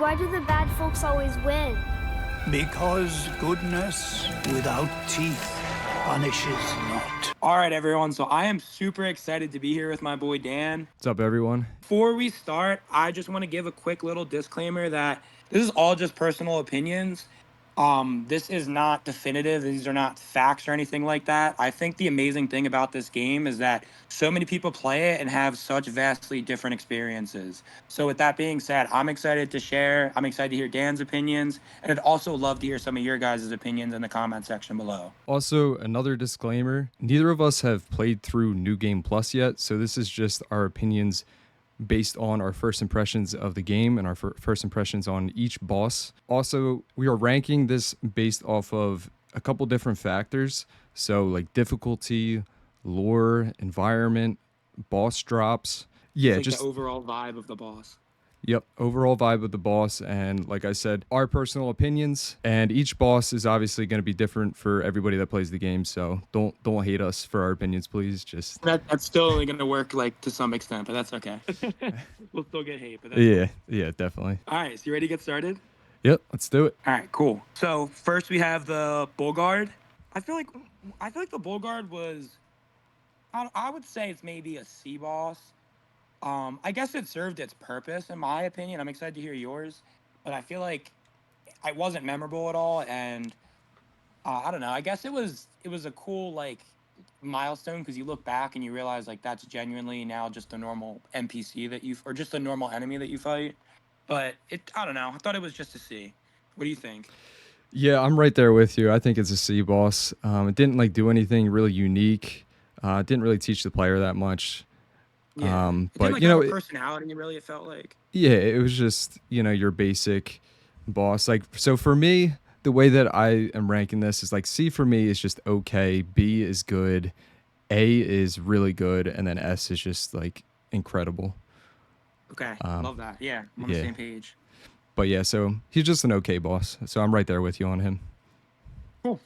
why do the bad folks always win? Because goodness without teeth punishes not. All right, everyone. So I am super excited to be here with my boy Dan. What's up, everyone? Before we start, I just want to give a quick little disclaimer that this is all just personal opinions. This is not definitive. These are not facts or anything like that. I think the amazing thing about this game is that so many people play it and have such vastly different experiences. So with that being said, I'm excited to share. I'm excited to hear Dan's opinions, and I'd also love to hear some of your guys' opinions in the comment section below. Also, another disclaimer, neither of us have played through New Game Plus yet, so this is just our opinions based on our first impressions of the game and our first impressions on each boss. Also, we are ranking this based off of a couple different factors, so like difficulty, lore, environment, boss drops. Yeah, Like just the overall vibe of the boss. Yep, overall vibe of the boss, and like I said, our personal opinions, and each boss is obviously going to be different for everybody that plays the game, so don't hate us for our opinions, please. Just That's still only going to work like to some extent, but that's okay. We'll still get hate, but that's yeah, definitely. All right, so you ready to get started? Yep, let's do it. All right, cool. So first we have the bull guard. I feel like the bull guard was, I would say it's maybe a C boss. I guess it served its purpose in my opinion. I'm excited to hear yours, but I feel like it wasn't memorable at all, and I don't know. I guess it was a cool like milestone because you look back and you realize like that's genuinely now just a normal NPC that you or just a normal enemy that you fight. But I don't know. I thought it was just a C. What do you think? Yeah, I'm right there with you. I think it's a C boss. It didn't like do anything really unique. It didn't really teach the player that much. Yeah. It But didn't like you know, have a personality really, it felt like. yeah, it was just, your basic boss. Like, so for me, the way that I am ranking this is like C for me is just okay, B is good, A is really good, and then S is just like incredible. Okay. Love that. Yeah. I'm on the yeah. same page. But yeah, so he's just an okay boss. So I'm right there with you on him. Cool.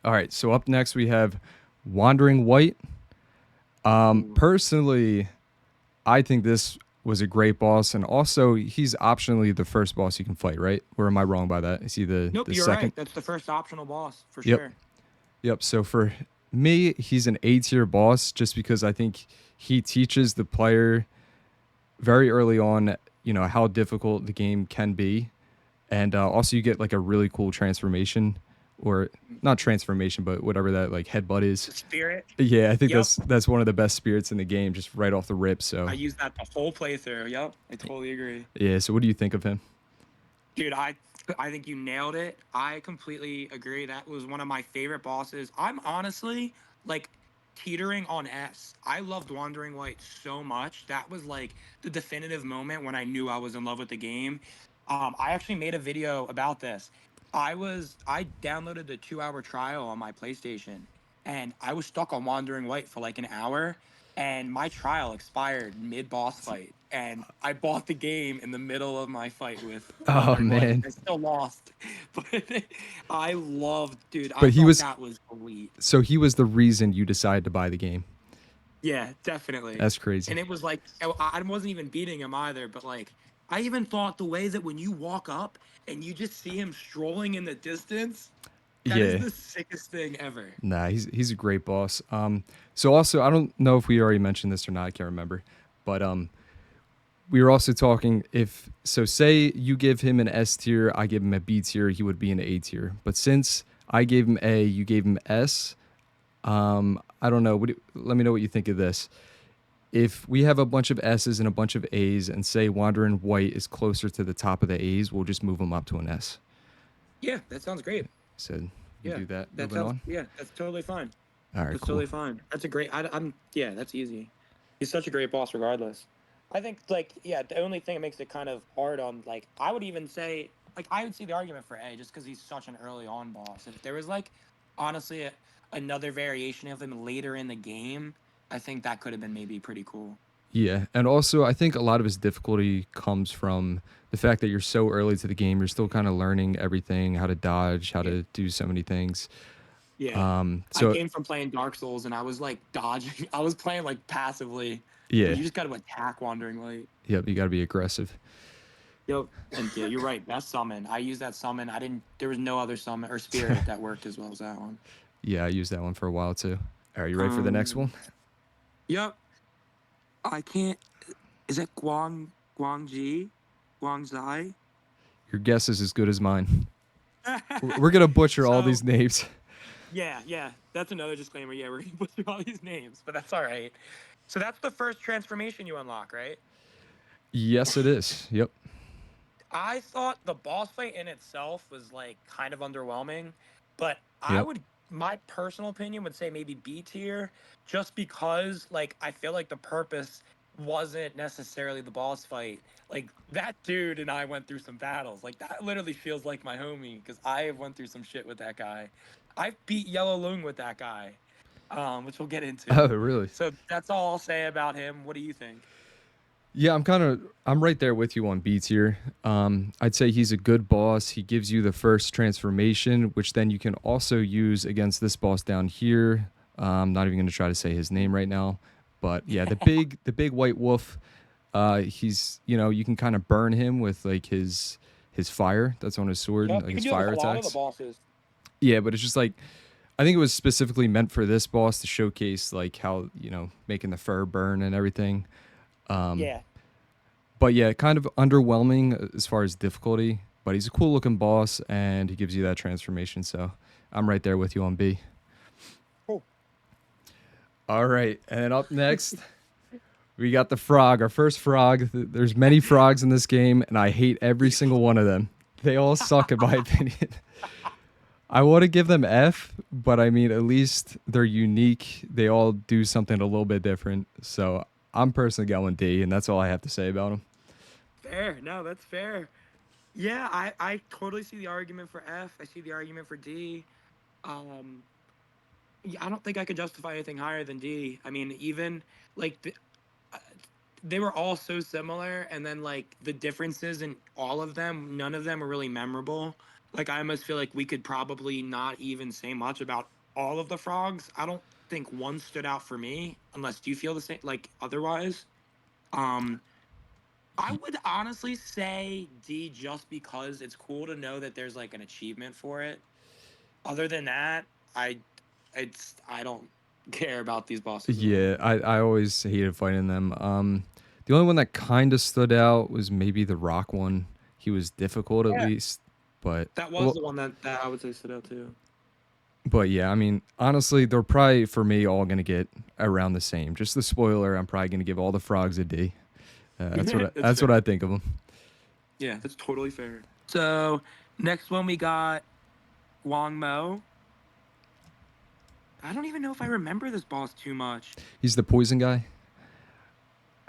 All right, so up next we have Wandering White. Personally, I think this was a great boss, and also he's optionally the first boss you can fight, right? Or am I wrong by that? Is he Nope, the you're second? right. That's the first optional boss for Yep. sure. Yep. So for me, he's an A tier boss just because I think he teaches the player very early on, how difficult the game can be, and also you get like a really cool transformation, or not transformation, but whatever that like headbutt is. Spirit. Yeah, I think Yep. that's one of the best spirits in the game, just right off the rip. So I used that the whole playthrough. Yep. I totally agree. yeah. So what do you think of him? Dude, I think you nailed it. I completely agree. That was one of my favorite bosses. I'm honestly like teetering on S. I loved Wandering White so much. That was like the definitive moment when I knew I was in love with the game. I actually made a video about this. I downloaded the 2-hour trial on my PlayStation, and I was stuck on Wandering White for like an hour, and my trial expired mid boss fight, and I bought the game in the middle of my fight with Wandering White. Man. I still lost, but I loved, dude. I But he thought was- that was elite. So he was the reason you decided to buy the game. Yeah, definitely. That's crazy. And it was like I wasn't even beating him either, but like I even thought the way that when you walk up and you just see him strolling in the distance, that Yeah. is the sickest thing ever. Nah, he's a great boss. So also I don't know if we already mentioned this or not. I can't remember, but we were also talking say you give him an S tier, I give him a B tier, he would be an A tier. But since I gave him A, you gave him S. I don't know. Let me know what you think of this. If we have a bunch of S's and a bunch of A's, and say Wandering White is closer to the top of the A's, we'll just move him up to an S. Yeah, that sounds great. So you Yeah, do that. That Moving sounds on. yeah, that's totally fine. All right, That's cool. totally fine. That's a great. Yeah, that's easy. He's such a great boss, regardless. I think like yeah, the only thing that makes it kind of hard on like I would even say like I would see the argument for A just because he's such an early on boss. If there was like honestly another variation of him later in the game, I think that could have been maybe pretty cool. Yeah, and also I think a lot of his difficulty comes from the fact that you're so early to the game. You're still kind of learning everything, how to dodge, how to do so many things. Yeah. So I came from playing Dark Souls and I was like dodging. I was playing like passively. yeah, You just got to attack Wandering Light. yep, you got to be aggressive. Yep. And yeah, you're right. Best summon. I used that summon. I didn't. There was no other summon or spirit that worked as well as that one. Yeah, I used that one for a while too. Are you ready for the next Um. one? Yep. I can't. Is it Guangji? Guangzai? Your guess is as good as mine. We're gonna butcher all So these names. yeah, yeah. That's another disclaimer. Yeah, we're gonna put through all these names, but that's all right. So that's the first transformation you unlock, right? Yes, it is. Yep. I thought the boss fight in itself was like kind of underwhelming, but I Yep. would my personal opinion would say maybe B tier just because like I feel like the purpose wasn't necessarily the boss fight. Like that dude and I went through some battles. Like that literally feels like my homie because I have went through some shit with that guy. I've beat Yellow Lung with that guy, which we'll get Oh, into. really? So that's all I'll say about him. What do you think? Yeah, I'm right there with you on B tier. I'd say he's a good boss. He gives you the first transformation, which then you can also use against this boss down here. Not even gonna try to say his name right now, but yeah, the big white wolf. He's you can kind of burn him with like his fire that's on his sword, Yep, like you can his do that with fire a lot of the attacks. bosses. Yeah, but it's just like I think it was specifically meant for this boss to showcase like how making the fur burn and everything. Yeah. But yeah, kind of underwhelming as far as difficulty. But he's a cool looking boss, and he gives you that transformation. So I'm right there with you on B. Cool. All right, and up next we got the frog. Our first frog. There's many frogs in this game, and I hate every single one of them. They all suck in my opinion. I want to give them F, but I mean at least they're unique. They all do something a little bit different. So I'm personally going D, and that's all I have to say about them. Fair. No, that's fair. Yeah, I totally see the argument for F. I see the argument for D. Um, yeah, I don't think I could justify anything higher than D. I mean, even like uh, they were all so similar, and then like the differences in all of them, none of them were really memorable. Like I almost feel like we could probably not even say much about all of the frogs. I don't think one stood out for me, unless you feel the same, like otherwise. Um, I would honestly say D just because it's cool to know that there's like an achievement for it. Other than that, I I don't care about these bosses at all. Yeah, I always hated fighting them. The only one that kind of stood out was maybe the rock one. He was difficult at Yeah. least, but That was well, the one that I would say stood out too. but yeah, I mean, honestly, they're probably for me all gonna get around the same. Just the spoiler, I'm probably gonna give all the frogs a D. That's That's what fair. I think of them. Yeah, that's totally fair. So next one we got Wong Mo. I don't even know if I remember this boss too much. He's the poison guy.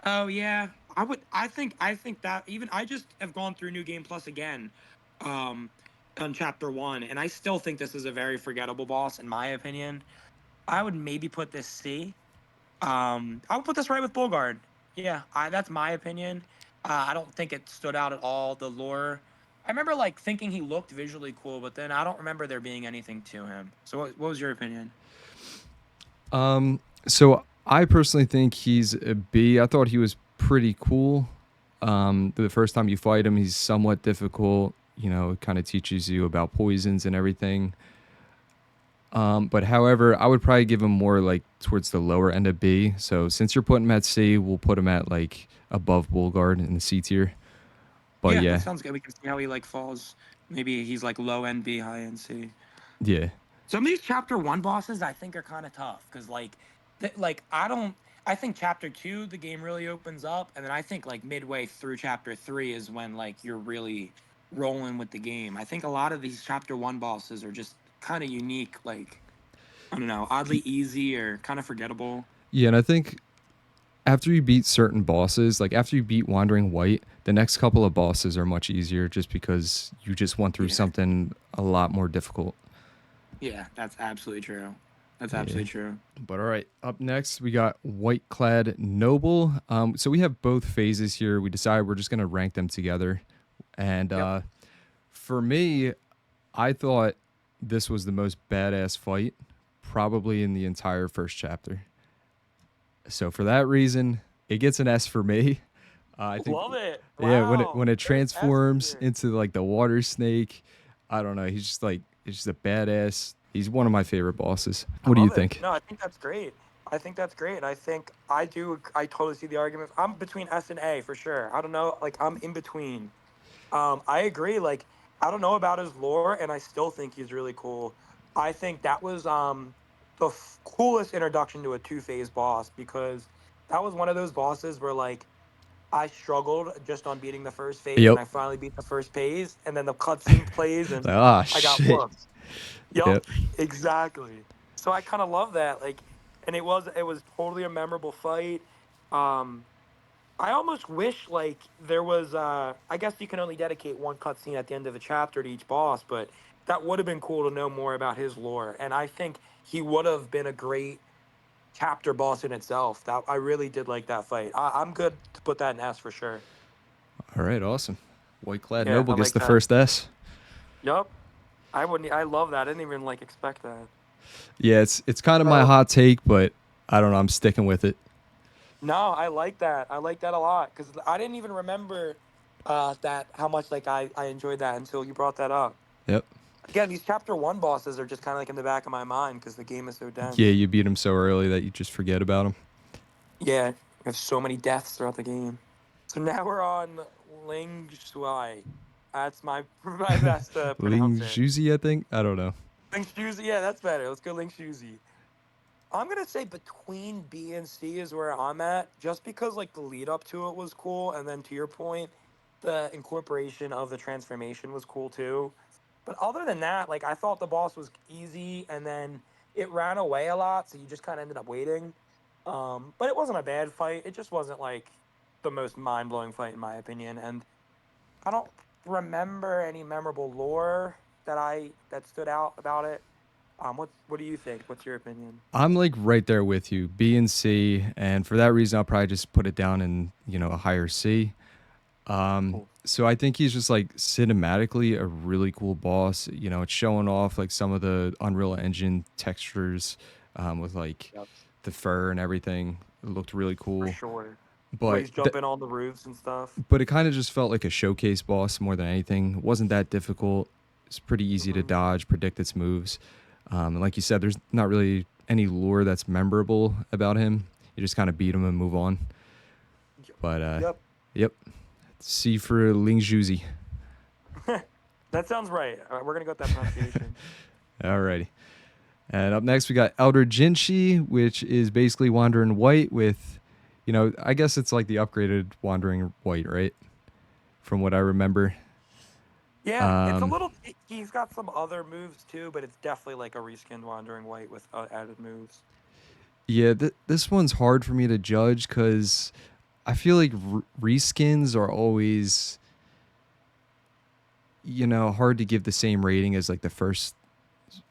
Oh yeah, I think that even I just have gone through New Game Plus again, um, on Chapter One, and I still think this is a very forgettable boss in my opinion. I would maybe put this C. I would put this right with Bulgard. Yeah, that's my opinion. I don't think it stood out at all. The lore, I remember like thinking he looked visually cool, but then I don't remember there being anything to him. So what was your opinion? So I personally think he's a B. I thought he was pretty cool. The first time you fight him, he's somewhat difficult. It kind of teaches you about poisons and everything. But however, I would probably give him more like towards the lower end of B. So since you're putting him at C, we'll put him at like above Bulgard in the C tier. But Yeah, that yeah, sounds good. We can see how he like falls. Maybe he's like low end B, high end C. yeah, Some of these chapter one bosses I think are kind of tough because like I don't. I think chapter two the game really opens up, and then I think like midway through chapter three is when like you're really rolling with the game. I think a lot of these chapter one bosses are just kind of unique, like I don't know, oddly easy or kind of forgettable. yeah. And I think after you beat certain bosses, like after you beat Wandering White, the next couple of bosses are much easier just because you just went through Yeah, something a lot more difficult. yeah, that's absolutely true. That's Yeah. absolutely true. But all right, up next we got White Clad Noble. So we have both phases here. We decided we're just gonna rank them together. And Yep. for me, I thought this was the most badass fight probably in the entire first chapter. So for that reason, it gets an S for me. I think, Love it. yeah, when Wow. it There's S transforms tier. into like the water snake, I don't know. He's just a badass. He's one of my favorite bosses. I What do you love it. think? No, I think that's great. I think that's great. And I think I do. I totally see the argument. I'm between S and A for sure. I don't know. Like I'm in between. I agree. Like I don't know about his lore, and I still think he's really cool. I think that was the coolest introduction to a two-phase boss because that was one of those bosses where like I struggled just on beating the first phase, and Yep. I finally beat the first phase, and then the cutscene plays, and Like, ah, I got shit. whooped. Yup, Yep. exactly. So I kind of love that. Like, and it was totally a memorable fight. Um, I almost wish like there was I guess you can only dedicate one cutscene at the end of a chapter to each boss, but that would have been cool to know more about his lore. And I think he would have been a great chapter boss in itself. That I really did like that fight. I'm good to put that in S for sure. All right, awesome. White Clad Yeah, Noble I gets like the that. first S. Yup. I wouldn't I love that. I didn't even like expect that. Yeah, it's kind of my So hot take, but I don't know. I'm sticking with it. no, I like that. I like that a lot because I didn't even remember that how much like I enjoyed that until you brought that up. Yep. Again, these chapter one bosses are just kind of like in the back of my mind because the game is so Yeah, dense. you beat him so early that you just forget about him. Yeah, we have so many deaths throughout the game. So now we're on Ling Shui. That's my my best to Ling pronounce it. Juzi, I think. I don't know. Ling Shuzi, yeah, that's better. Let's go Ling Shuzi. I'm gonna say between B and C is where I'm at, just because like the lead up to it was cool, and then to your point, the incorporation of the transformation was cool too. But other than that, like I thought the boss was easy, and then it ran away a lot, so you just kind of ended up waiting. But it wasn't a bad fight. It just wasn't like the most mind blowing fight in my opinion, and I don't remember any memorable lore that stood out about it. What do you think? What's your opinion? I'm like right there with you, B and C, and for that reason, I'll probably just put it down in a higher C. Cool. So I think he's just like cinematically a really cool boss. It's showing off like some of the Unreal Engine textures with like Yep. the fur and everything. It looked really For cool, sure. Where but he's jumping on the roofs and stuff. it kind of just felt like a showcase boss more than anything. It wasn't that difficult. It's pretty easy to Hmm. dodge, predict its moves. And like you said, there's not really any lore that's memorable about him. You just kind of beat him and move on. But Yep. yep, C for Ling Juzi. That sounds right. We're gonna go with that pronunciation. Alrighty. And up next we got Elder Jinchi, which is basically Wandering White with, I guess it's like the upgraded Wandering White, right? From what I remember. Yeah, it's a Um, little. He's got some other moves too, but it's definitely like a reskinned Wandering White with added moves. yeah, this one's hard for me to judge because I feel like reskins are always, hard to give the same rating as like the first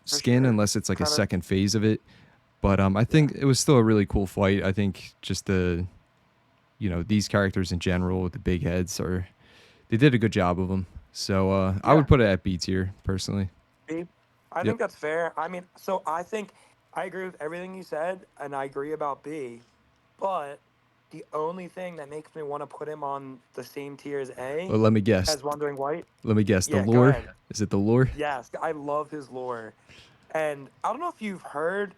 For skin sure. unless it's like a Kind of. second phase of it. But I Yeah. think it was still a really cool fight. I think just these characters in general with the big heads they did a good job of them. So I would Yeah. put it at B tier personally. See, I Yep. think that's fair. I mean, so I think I agree with everything you said, and I agree about B. But the only thing that makes me want to put him on the same tier as A, Well, let me guess. as Wandering White. Let me guess. The Yeah, go lore. ahead. Is it the lore? Yes, I love his lore. And I don't know if you've heard,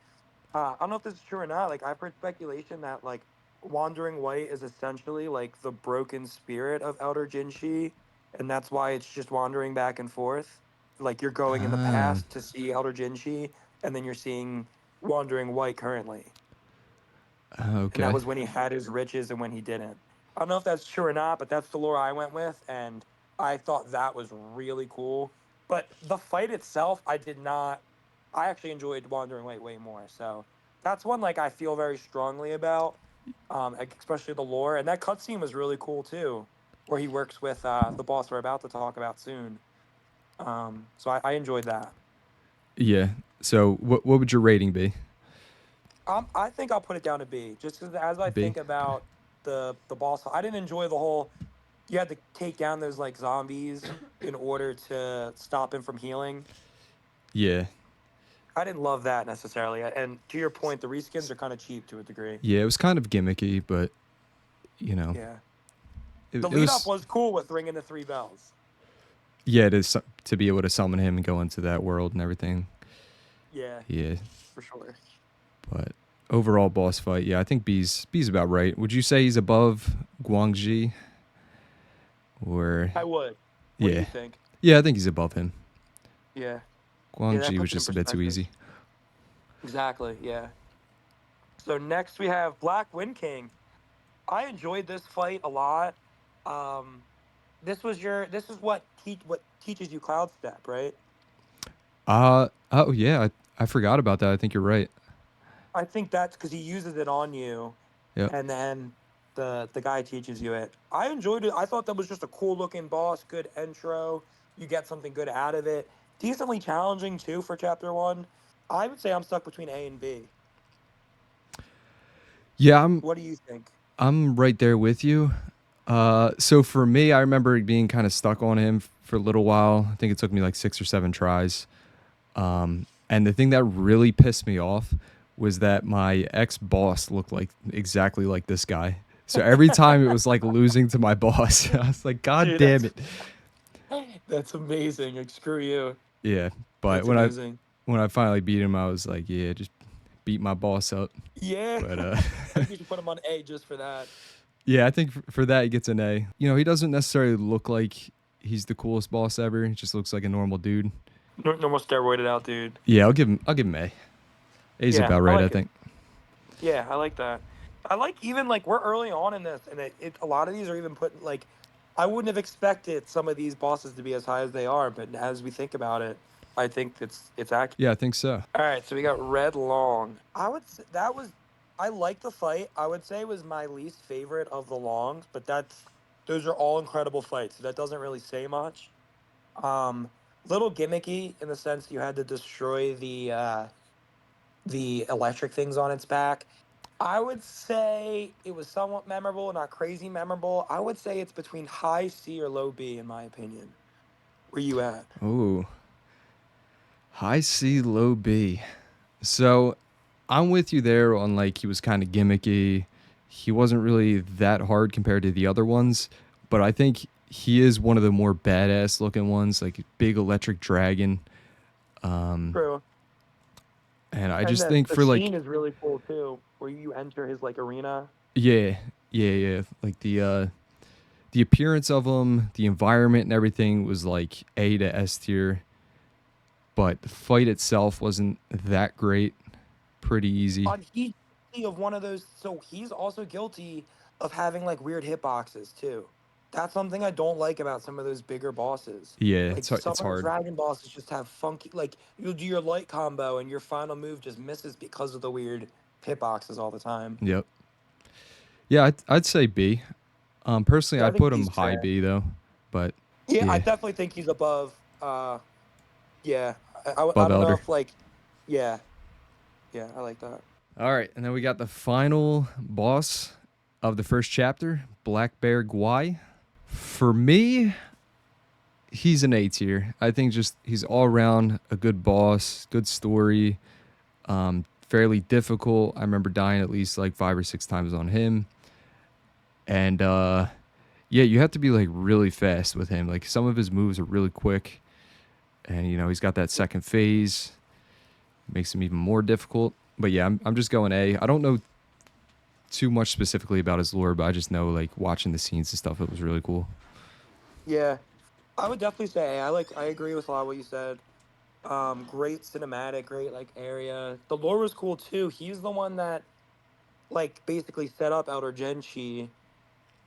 I don't know if this is true or not. Like, I've heard speculation that, like, Wandering White is essentially like the broken spirit of Elder Jinshi. And that's why it's just wandering back and forth. Like, you're going in the Ah, past to see Elder Jinshi, and then you're seeing Wandering White currently. And that okay. was when he had his riches and when he didn't. I don't know if that's true or not, but that's the lore I went with, and I thought that was really cool. But the fight itself, I did not. I actually enjoyed Wandering Light way more. So that's one like I feel very strongly about, especially the lore. And that cutscene was really cool too, where he works with the boss we're about to talk about soon. So I enjoyed that. Yeah. So what would your rating be? I think I'll put it down to B, just as I B. think about the boss. I didn't enjoy the whole. You had to take down those like zombies in order to stop him from healing. Yeah. I didn't love that necessarily. And to your point, the reskins are kind of cheap to a degree. Yeah. It was kind of gimmicky, but you know, Yeah. The it lead up was was cool with ringing the 3 bells. yeah, to be able to summon him and go into that world and everything. Yeah, Yeah, for sure. but overall boss fight, yeah, I think B's about right. Would you say he's above Guangxi or I would. What do you yeah, think? yeah, I think he's above him. Yeah. Yeah, that Guangxi was puts it in just a bit too perspective. easy. Exactly. Yeah. So next we have Black Wind King. I enjoyed this fight a lot. Um, this is what teaches you Cloud Step, right? Oh yeah, I forgot about that. I think you're right. I think that's because he uses it on you, Yep. and then the guy teaches you it. I enjoyed it. I thought that was just a cool looking boss, good intro. You get something good out of it. Decently challenging too for chapter 1. I would say I'm stuck between A and B. Yeah, What do you think? I'm right there with you. So for me, I remember being kind of stuck on him for a little while. I think it took me like 6 or 7 tries. And the thing that really pissed me off was that my ex boss looked like exactly like this guy. So every time it was like losing to my boss, I was like, God Dude, damn it. that's amazing. Like screw you. Yeah, but That's amazing. when I finally beat him, I was like, yeah, just beat my boss up. Yeah. But I think you should put him on A just for that. yeah, I think for that he gets an A. You know, he doesn't necessarily look like he's the coolest boss ever. He just looks like a normal dude. Normal steroided out dude. Yeah, I'll give him A. A's Yeah, about I right, I like it. think. Yeah, I like that. I like even like we're early on in this, and a lot of these are even put like I wouldn't have expected some of these bosses to be as high as they are, but as we think about it, I think it's accurate. Yeah, I think so. All right, so we got Red Long. I would say that was I like the fight. I would say it was my least favorite of the longs, but those are all incredible fights. So that doesn't really say much. Um, little gimmicky in the sense you had to destroy the electric things on its back. I would say it was somewhat memorable, not crazy memorable. I would say it's between high C or low B in my opinion. Where you at? Ooh, high C, low B. So I'm with you there on like he was kind of gimmicky. He wasn't really that hard compared to the other ones, but I think he is one of the more badass looking ones, like big electric dragon. True. And I And just then think the for like scene is really cool too, where you enter his like arena. yeah, like the appearance of him, the environment and everything was like A to S tier, but the fight itself wasn't that great. Pretty easy. He's guilty of one of those. So he's also guilty of having like weird hitboxes too. That's something I don't like about some of those bigger bosses. Yeah, Like some it's of the hard. dragon bosses just have funky. Like you'll do your light combo and your final move just misses because of the weird hitboxes all the time. Yep. Yeah, I'd say B. Personally, Yeah, I I'd think put him B's high fair. B though, but Yeah, I yeah, definitely think he's above. Yeah, I above don't know Elder. if like, yeah, yeah, I like that. All right, and then we got the final boss of the first chapter, Black Bear Gwai. For me, he's an A tier. I think just he's all around a good boss, good story, fairly difficult. I remember dying at least like 5 or 6 times on him, and yeah, you have to be like really fast with him. Like some of his moves are really quick, and you know he's got that second phase, makes him even more difficult. But yeah, I'm just going A. I don't know too much specifically about his lore, but I just know like watching the scenes and stuff, it was really cool. Yeah, I would definitely say I agree with a lot of what you said. Great cinematic, great like area. The lore was cool too. He's the one that like basically set up Elder Genshi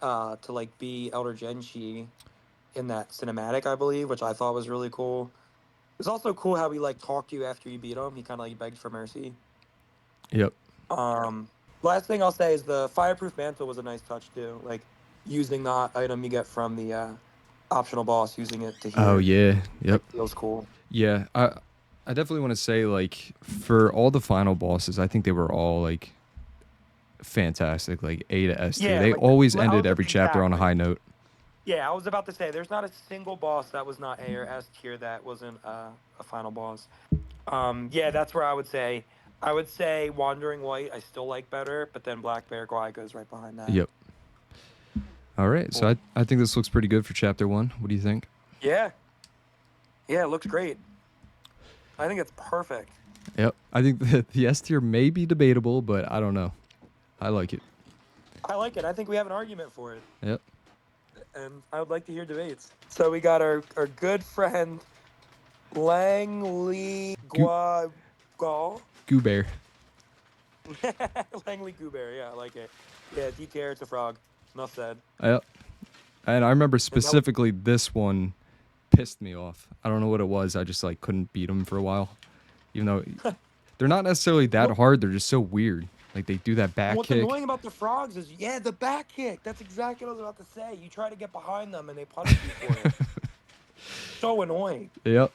to like be Elder Genshi in that cinematic, I believe, which I thought was really cool. It's also cool how he like talked to you after you beat him. He kind of like begged for mercy. Yep. Um, Last thing I'll say is the fireproof mantle was a nice touch too. Like using the item you get from the optional boss, using it to Oh heal, yeah. like Yep. feels cool. Yeah. I definitely want to say like for all the final bosses, I think they were all like fantastic, like A to S tier. Yeah, They like always I ended was every chapter on a exactly. high note. Yeah, I was about to say there's not a single boss that was not A or S tier that wasn't a final boss. Yeah, that's where I would say. I would say Wandering White I still like better, but then Black Bear Guai goes right behind that. Yep. All right, so I think this looks pretty good for chapter 1. What do you think? Yeah. Yeah, it looks great. I think it's perfect. Yep. I think the S tier may be debatable, but I don't know. I like it. I like it. I think we have an argument for it. Yep. And I would like to hear debates. So we got our good friend Langley Goo Gall. Goo Bear. Langley Gooberry, yeah, I like it. Yeah, DK, it's a frog. Enough said. Yep. And I remember And that was, specifically this one pissed me off. I don't know what it was. I just like couldn't beat them for a while. Even though they're not necessarily that what, hard, they're just so weird. Like they do that back what's kick. annoying about the frogs is, yeah, the back kick. That's exactly what I was about to say. You try to get behind them and they punish you for it. So annoying. Yep.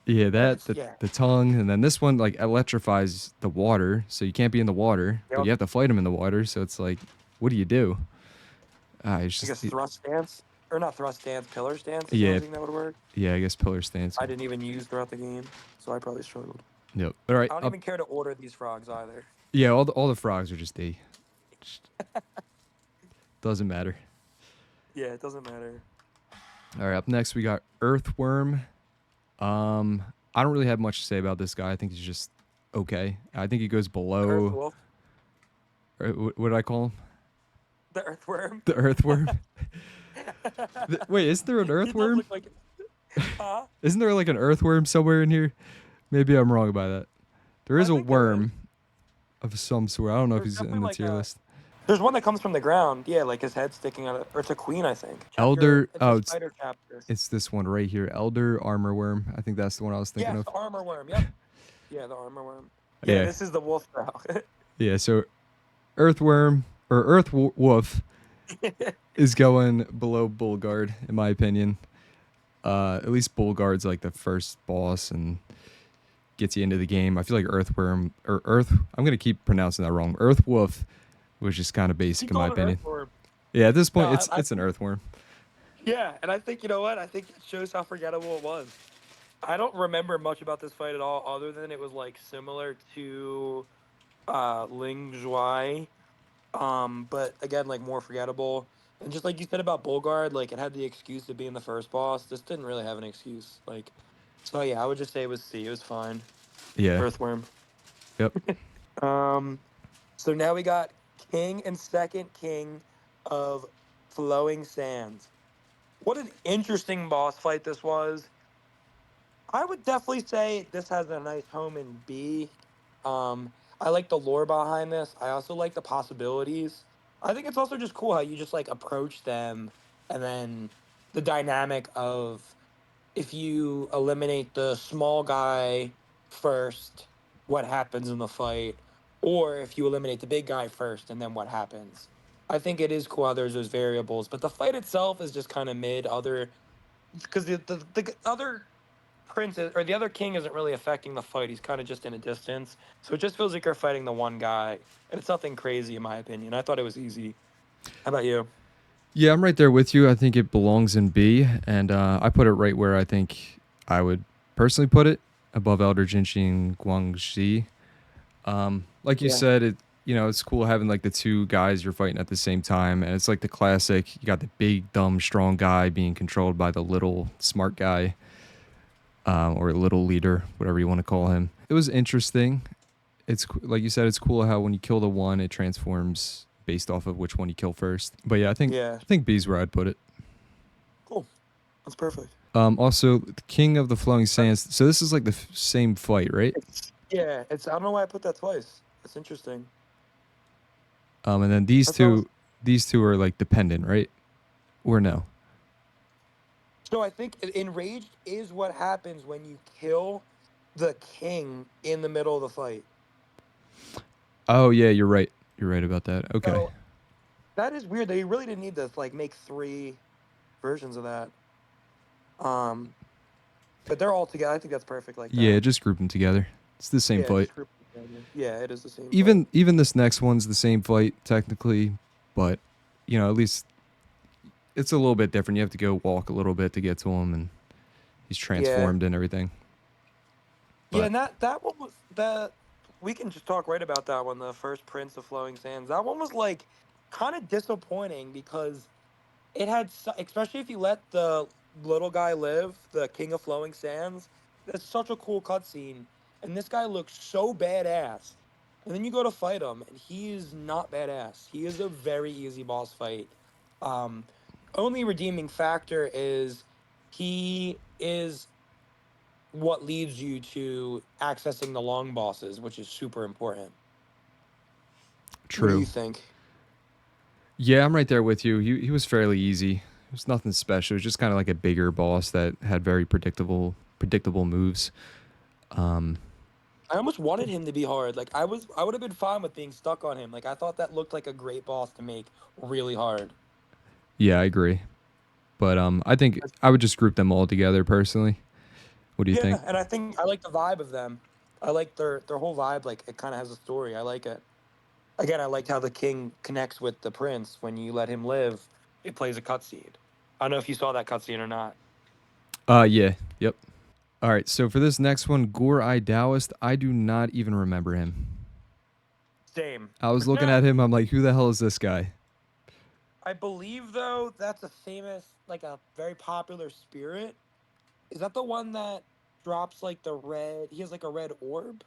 Yeah, And that it's, the, yeah. the tongue, and then this one like electrifies the water, so you can't be in the water, but Yep. you have to fight them in the water. So it's like, what do you do? It's I guess just thrust stance. Or not thrust stance, pillar stance is the yeah, only thing that would work. yeah. I guess pillar stance. I didn't even use throughout the game, so I probably struggled. Yep. All right. I don't Up. even care to order these frogs either. Yeah, all the frogs are just D. Just doesn't matter. Yeah, it doesn't matter. All right. Up next, we got Earthworm. I don't really have much to say about this guy. I think he's just okay. I think he goes The below. Earthwolf, What did I call him? the Earthworm. The Earthworm. Wait, isn't there an He does Earthworm? look like. Huh? Isn't there like an Earthworm somewhere in here? Maybe I'm wrong about that. There is I a think there is. worm of some sort. I don't know if There's he's in definitely the like tier a. list. There's one that comes from the ground. Yeah, like his head sticking out of. Or it's a queen, I think. Elder. It's Oh, a spider chapter. it's this one right here. Elder Armor Worm. I think that's the one I was thinking Yes, of. the armor worm. Yep. Yeah, the armor worm. Yeah, Yeah. this is the wolf now. Yeah. So Earthworm or Wolf is going below Bullguard in my opinion. At least Bullguard's like the first boss and gets you into the game. I feel like Earthworm or Earth. I'm gonna keep pronouncing that wrong. Earthwolf was just kind of He basic in my called it opinion. earthworm. Yeah, at this point, No, it's an Earthworm. yeah, and I think you know what? I think it shows how forgettable it was. I don't remember much about this fight at all, other than it was like similar to Ling Zhuai. But again, like more forgettable. And just like you said about Bulgard, like it had the excuse of being the first boss. This didn't really have an excuse. Like, so yeah, I would just say it was C. It was fine. Yeah. Earthworm. Yep. Um, so now we got King and second King of Flowing Sands. What an interesting boss fight this was. I would definitely say this has a nice home in B. I like the lore behind this. I also like the possibilities. I think it's also just cool how you just like approach them and then the dynamic of if you eliminate the small guy first, what happens in the fight, or if you eliminate the big guy first and then what happens. I think it is cool how there's those variables, but the fight itself is just kind of mid. Other because the other prince or the other king isn't really affecting the fight. He's kind of just in a distance, so it just feels like you're fighting the one guy, and it's nothing crazy in my opinion. I thought it was easy. How about you? Yeah, I'm right there with you. I think it belongs in B, and I put it right where I think I would personally put it, above Elder Jinshin Guangxi. Like you Yeah. said, it's cool having like the two guys you're fighting at the same time, and it's like the classic. You got the big, dumb, strong guy being controlled by the little, smart guy, or little leader, whatever you want to call him. It was interesting. It's like you said, it's cool how when you kill the one, it transforms based off of which one you kill first. But yeah, Yeah. I think B's where I'd put it. Cool. That's perfect. Also, the King of the Flowing Sands. So this is like the same fight, right? Yeah. It's. I don't know why I put that twice. That's interesting. And then these That's what I was- these two are like dependent, right? Or no? So I think enraged is what happens when you kill the king in the middle of the fight. Oh yeah, you're right. You're right about that. Okay. So that is weird. They really didn't need to like make 3 versions of that. But they're all together. I think that's perfect. Like that. Yeah, just group them together. It's the same Yeah, fight. just group them together. Yeah, it is the same. Even this next one's the same fight technically, but at least it's a little bit different. You have to go walk a little bit to get to him, and he's transformed and everything. Yeah, But- and that one was the. We can just talk right about that one. The first Prince of Flowing Sands. That one was like kind of disappointing because It had, especially if you let the little guy live, the King of Flowing Sands. That's such a cool cutscene, and this guy looks so badass. And then you go to fight him, and he is not badass. He is a very easy boss fight. Um, Only redeeming factor is he is what leads you to accessing the long bosses, which is super important. What do True. you think? Yeah, I'm right there with you. He was fairly easy. It was nothing special. It was just kind of like a bigger boss that had very predictable moves. Um, I almost wanted him to be hard. Like I would have been fine with being stuck on him. Like I thought that looked like a great boss to make really hard. yeah, I agree. But I think I would just group them all together personally. What do you think? Yeah, and I think I like the vibe of them. I like their whole vibe. Like it kind of has a story. I like it. Again, I like how the king connects with the prince when you let him live. It plays a cutscene. I don't know if you saw that cutscene or not. Yeah, yep. All right, so for this next one, Gore Eye Taoist, I do not even remember him. Same. I was looking at him, I'm like, who the hell is this guy? I believe though that's a famous, like a very popular spirit. Is that the one that drops like the red? He has like a red orb,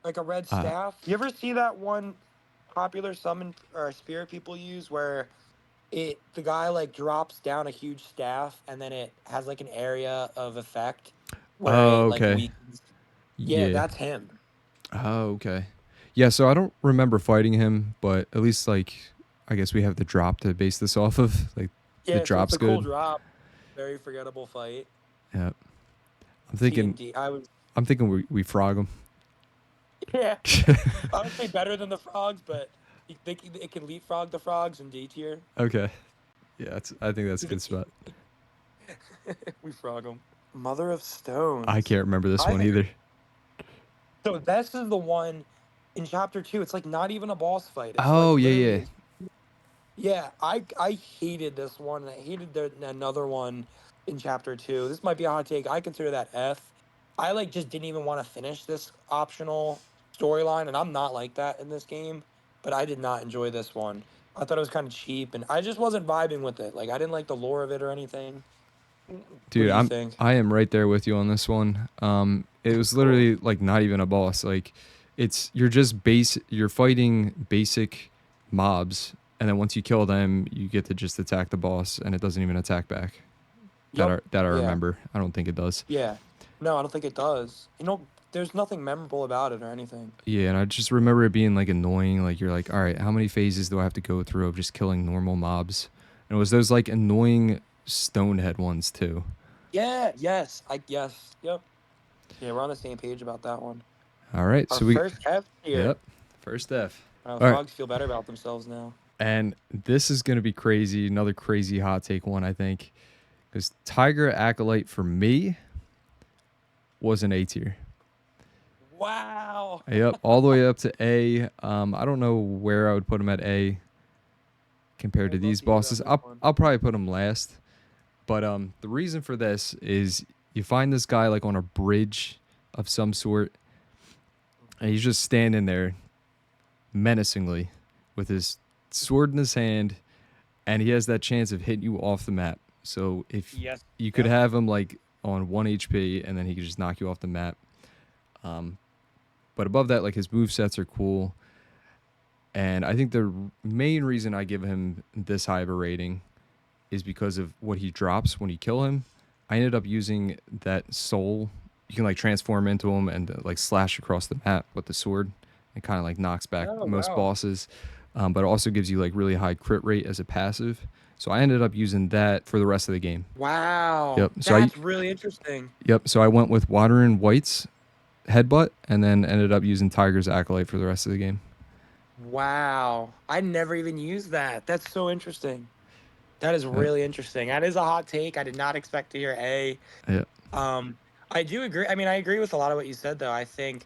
like a red Uh, staff. You ever see that one popular summon or spirit people use where the guy like drops down a huge staff and then it has like an area of effect where oh, it like okay. weakens. Yeah, Yeah. that's him. Oh, okay. Yeah, so I don't remember fighting him, but at least like I guess we have the drop to base this off of. Like the Yeah, so it's drop's a cool good. drop. Very forgettable fight. Yeah. I'm D thinking and D. I was I'm thinking we frog him. yeah. I would say better than the frogs, but it can leapfrog the frogs in D tier. Okay. Yeah, I think that's a good spot. We frog them. Mother of I Stones. can't remember this I one think either. so. This is the one in chapter two. It's like not even a boss fight. It's like Oh, yeah, literally yeah. his. Yeah, I hated this one, and I hated another one in chapter two. This might be a hot take. I consider that F. I like just didn't even want to finish this optional storyline, and I'm not like that in this game. But I did not enjoy this one. I thought it was kind of cheap, and I just wasn't vibing with it. Like I didn't like the lore of it or anything. What Dude, do you think? I am right there with you on this one. It was Cool. literally like not even a boss. Like you're fighting basic mobs, and then once you kill them, you get to just attack the boss, and it doesn't even attack back. Yep. That I Yeah. remember. I don't think it does. Yeah. No, I don't think it does. There's nothing memorable about it or anything. Yeah, and I just remember it being like annoying. Like you're like, all right, how many phases do I have to go through of just killing normal mobs? And it was those like annoying stonehead ones too. Yeah. Yes. Yes. Yep. Yeah, we're on the same page about that one. All right, Our so we first F yep, here. first F. The All right, frogs feel better about themselves now. and this is gonna be crazy. Another crazy hot take one, I think, because Tiger Acolyte for me was an A tier. Wow. Yep, all the way up to A. I don't know where I would put him at A compared to I'd love these to hear about bosses. this one. I'll probably put him last. But the reason for this is you find this guy like on a bridge of some sort, and he's just standing there menacingly with his sword in his hand, and he has that chance of hitting you off the map. So if Yes. you could Yep. have him like on 1 HP, and then he could just knock you off the map. But above that, like his move sets are cool. And I think the main reason I give him this high of a rating is because of what he drops when you kill him. I ended up using that soul. You can like transform into him and like slash across the map with the sword. It kind of like knocks back Oh most wow. bosses, but it also gives you like really high crit rate as a passive. So I ended up using that for the rest of the game. Wow. Yep. That's really interesting. So I went with Water and White's headbutt, and then ended up using Tiger's acolyte for the rest of the game. Wow. I never even used that. That's so interesting. That is Yep. really interesting. That is a hot take. I did not expect to hear A. Yep. Um, I do agree. I mean, I agree with a lot of what you said, though. I think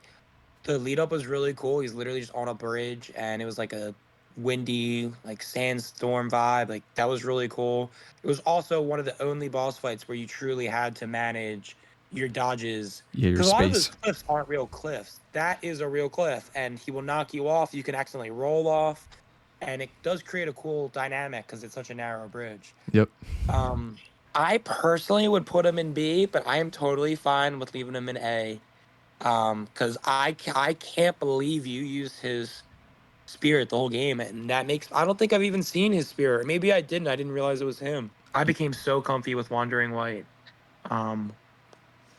the lead up was really cool. He's literally just on a bridge, and it was like a windy, like sandstorm vibe. Like that was really cool. It was also one of the only boss fights where you truly had to manage your dodges Yeah, your because a lot of those space. cliffs aren't real cliffs. That is a real cliff, and he will knock you off. You can accidentally roll off. and it does create a cool dynamic because it's such a narrow bridge. Yep. Um, I personally would put him in B, but I am totally fine with leaving him in A. Because I can't believe you used his spirit the whole game, and that makes I don't think I've even seen his spirit. Maybe I didn't. I didn't realize it was him. I became so comfy with Wandering White. Um,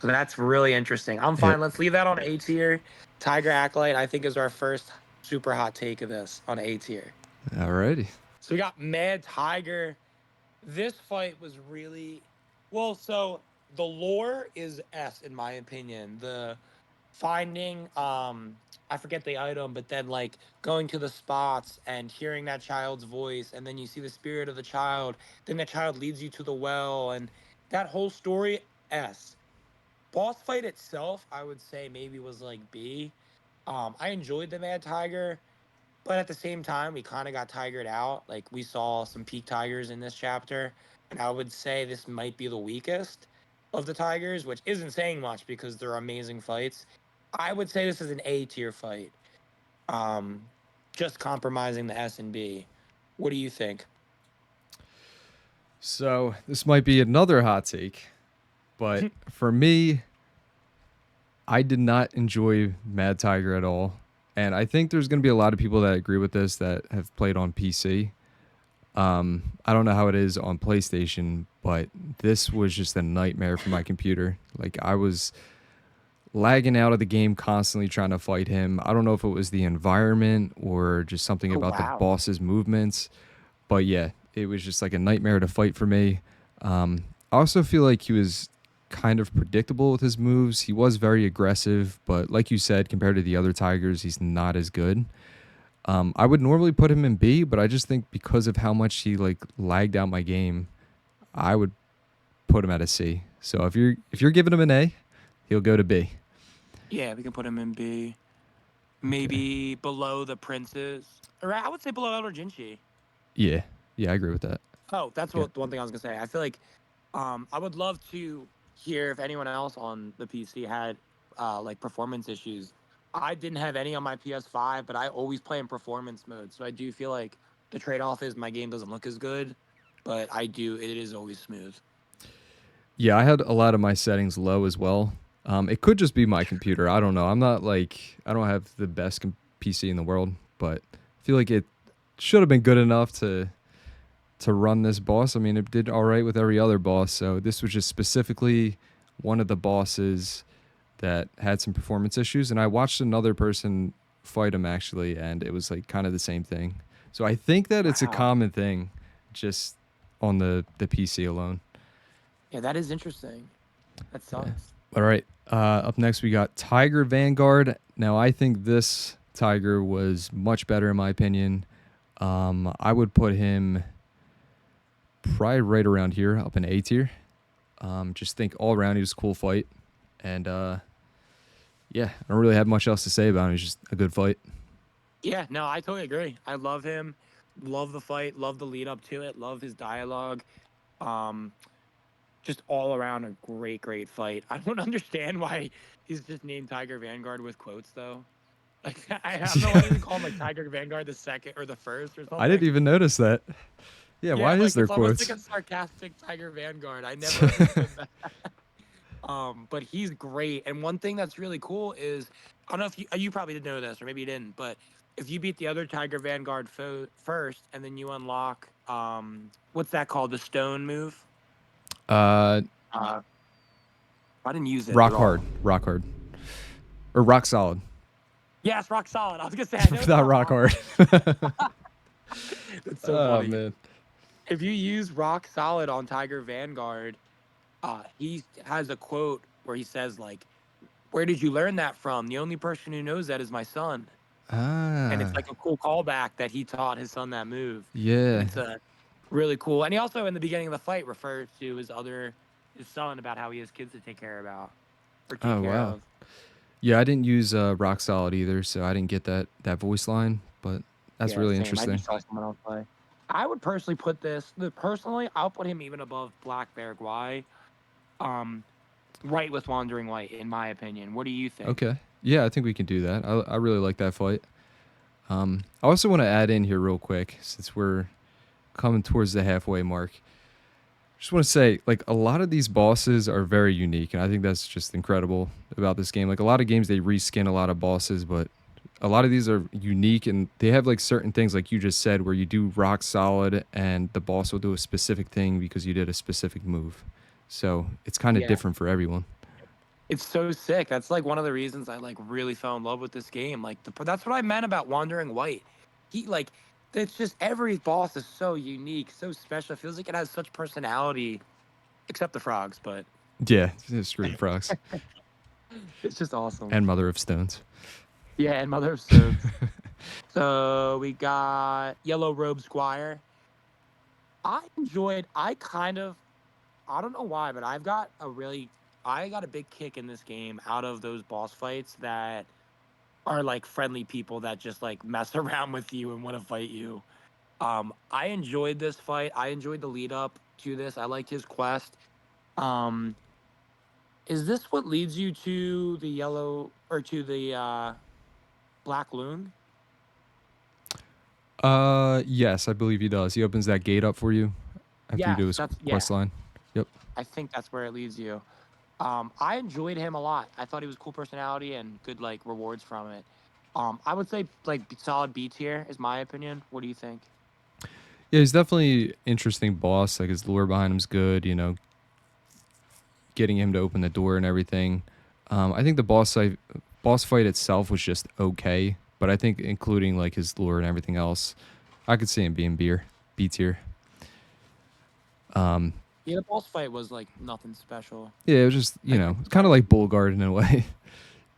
so that's really interesting. I'm Yep. fine. Let's leave that on A tier. Tiger Acolyte, I think, is our first super hot take of this on A tier. Alrighty. So we got Mad Tiger. This fight was really well. So the lore is S in my opinion. The finding I forget the item, but then like going to the spots and hearing that child's voice, and then you see the spirit of the child, then the child leads you to the well, and that whole story. S. Boss fight itself, I would say maybe was like B. I enjoyed the Mad Tiger, but at the same time, we kind of got tigered out. Like we saw some peak tigers in this chapter, and I would say this might be the weakest of the tigers, which isn't saying much because they're amazing fights. I would say this is an A tier fight. Um, just compromising the S and B. What do you think? So this might be another hot take, but for me, I did not enjoy Mad Tiger at all. And I think there's going to be a lot of people that agree with this that have played on PC. I don't know how it is on PlayStation, but this was just a nightmare for my computer. Like I was lagging out of the game constantly trying to fight him. I don't know if it was the environment or just something Oh about the wow. boss's movements, but yeah, it was just like a nightmare to fight for me. I also feel like he was kind of predictable with his moves. He was very aggressive, but like you said, compared to the other Tigers, he's not as good. I would normally put him in B, but I just think because of how much he like lagged out my game, I would put him at a C. So if you're giving him an A, he'll go to B. Yeah, we can put him in B. Okay. Maybe below the princes, or I would say below Elder Jinchi. Yeah. Yeah, I agree with that. Oh, that's Yeah. what one thing I was gonna say. I feel like I would love to hear if anyone else on the PC had like performance issues. I didn't have any on my PS5, but I always play in performance mode. So I do feel like the trade-off is my game doesn't look as good, but it is always smooth. Yeah, I had a lot of my settings low as well. It could just be my computer. I don't know. I don't have the best PC in the world, but I feel like it should have been good enough to run this boss. I mean, it did all right with every other boss. So this was just specifically one of the bosses that had some performance issues. And I watched another person fight him actually, and it was like kind of the same thing. So I think that it's a Wow. common thing just on the PC alone. Yeah, that is interesting. That Yeah. sucks. All right. Up next, we got Tiger Vanguard. Now, I think this Tiger was much better in my opinion. I would put him probably right around here, up in A tier. Just think all around he was a cool fight, and yeah, I don't really have much else to say about him. He's just a good fight. Yeah, no, I totally agree. I love him. Love the fight. Love the lead up to it. Love his dialogue. Um, just all around a great fight. I don't understand why he's just named Tiger Vanguard with quotes though. Like I don't know why they call him like Tiger Vanguard the second or the first or I didn't something. even notice that. Yeah, Yeah, why is like there it's almost like quotes? a sarcastic Tiger Vanguard. I never understood that. But he's great. And one thing that's really cool is I don't know if you probably didn't know this or maybe you didn't, but if you beat the other Tiger Vanguard first and then you unlock what's that called? The stone move. Uh, Uh, I didn't use it at rock hard, all. rock hard, or rock solid. Yes, rock solid. I was gonna say I know it's Not not rock rock. hard. It's so Oh funny. man. If you use rock solid on Tiger Vanguard, he has a quote where he says like, "Where did you learn that from? The only person who knows that is my son." And it's Ah, like a cool callback that he taught his son that move, and yeah. it's a really cool. And he also in the beginning of the fight refers to his son about how he has kids to take care about or take Oh care wow. of. Yeah, I didn't use rock solid either, so I didn't get that voice line. But that's Yeah, really same. I interesting. just saw someone else play. I would personally put personally, I'll put him even above Black Bear Guai. Um, right with Wandering Light, in my opinion. What do you think? Okay. Yeah, I think we can do that. I really like that fight. I also want to add in here real quick, since we're coming towards the halfway mark. Just want to say, like, a lot of these bosses are very unique, and I think that's just incredible about this game. Like, a lot of games, they reskin a lot of bosses, but a lot of these are unique, and they have, like, certain things, like you just said, where you do rock solid, and the boss will do a specific thing because you did a specific move. So it's kind of Yeah. different for everyone. It's so sick. That's like one of the reasons I like really fell in love with this game. Like that's what I meant about Wandering White. He like it's just every boss is so unique, so special. It feels like it has such personality, except the frogs, but Yeah, screw the frogs. it's just awesome. And Mother of Stones. Yeah, and Mother of Souls. So we got Yellow Robe Squire. I don't know why, but I got a big kick in this game out of those boss fights that are like friendly people that just like mess around with you and want to fight you. I enjoyed this fight. I enjoyed the lead up to this. I liked his quest. Um, is this what leads you to the yellow or to the black loon? Yes, I believe he does. He opens that gate up for you after you do Yes, his that's yeah. quest line. Yep. I think that's where it leads you. I enjoyed him a lot. I thought he was cool personality and good like rewards from it. I would say like solid B tier is my opinion. What do you think? Yeah, he's definitely interesting boss. Like his lore behind him's good. Getting him to open the door and everything. I think the boss fight itself was just okay, but I think including like his lore and everything else, I could see him being B tier. Yeah, the boss fight was like nothing special. Yeah, it was just I think kind of like Bullguard in a way,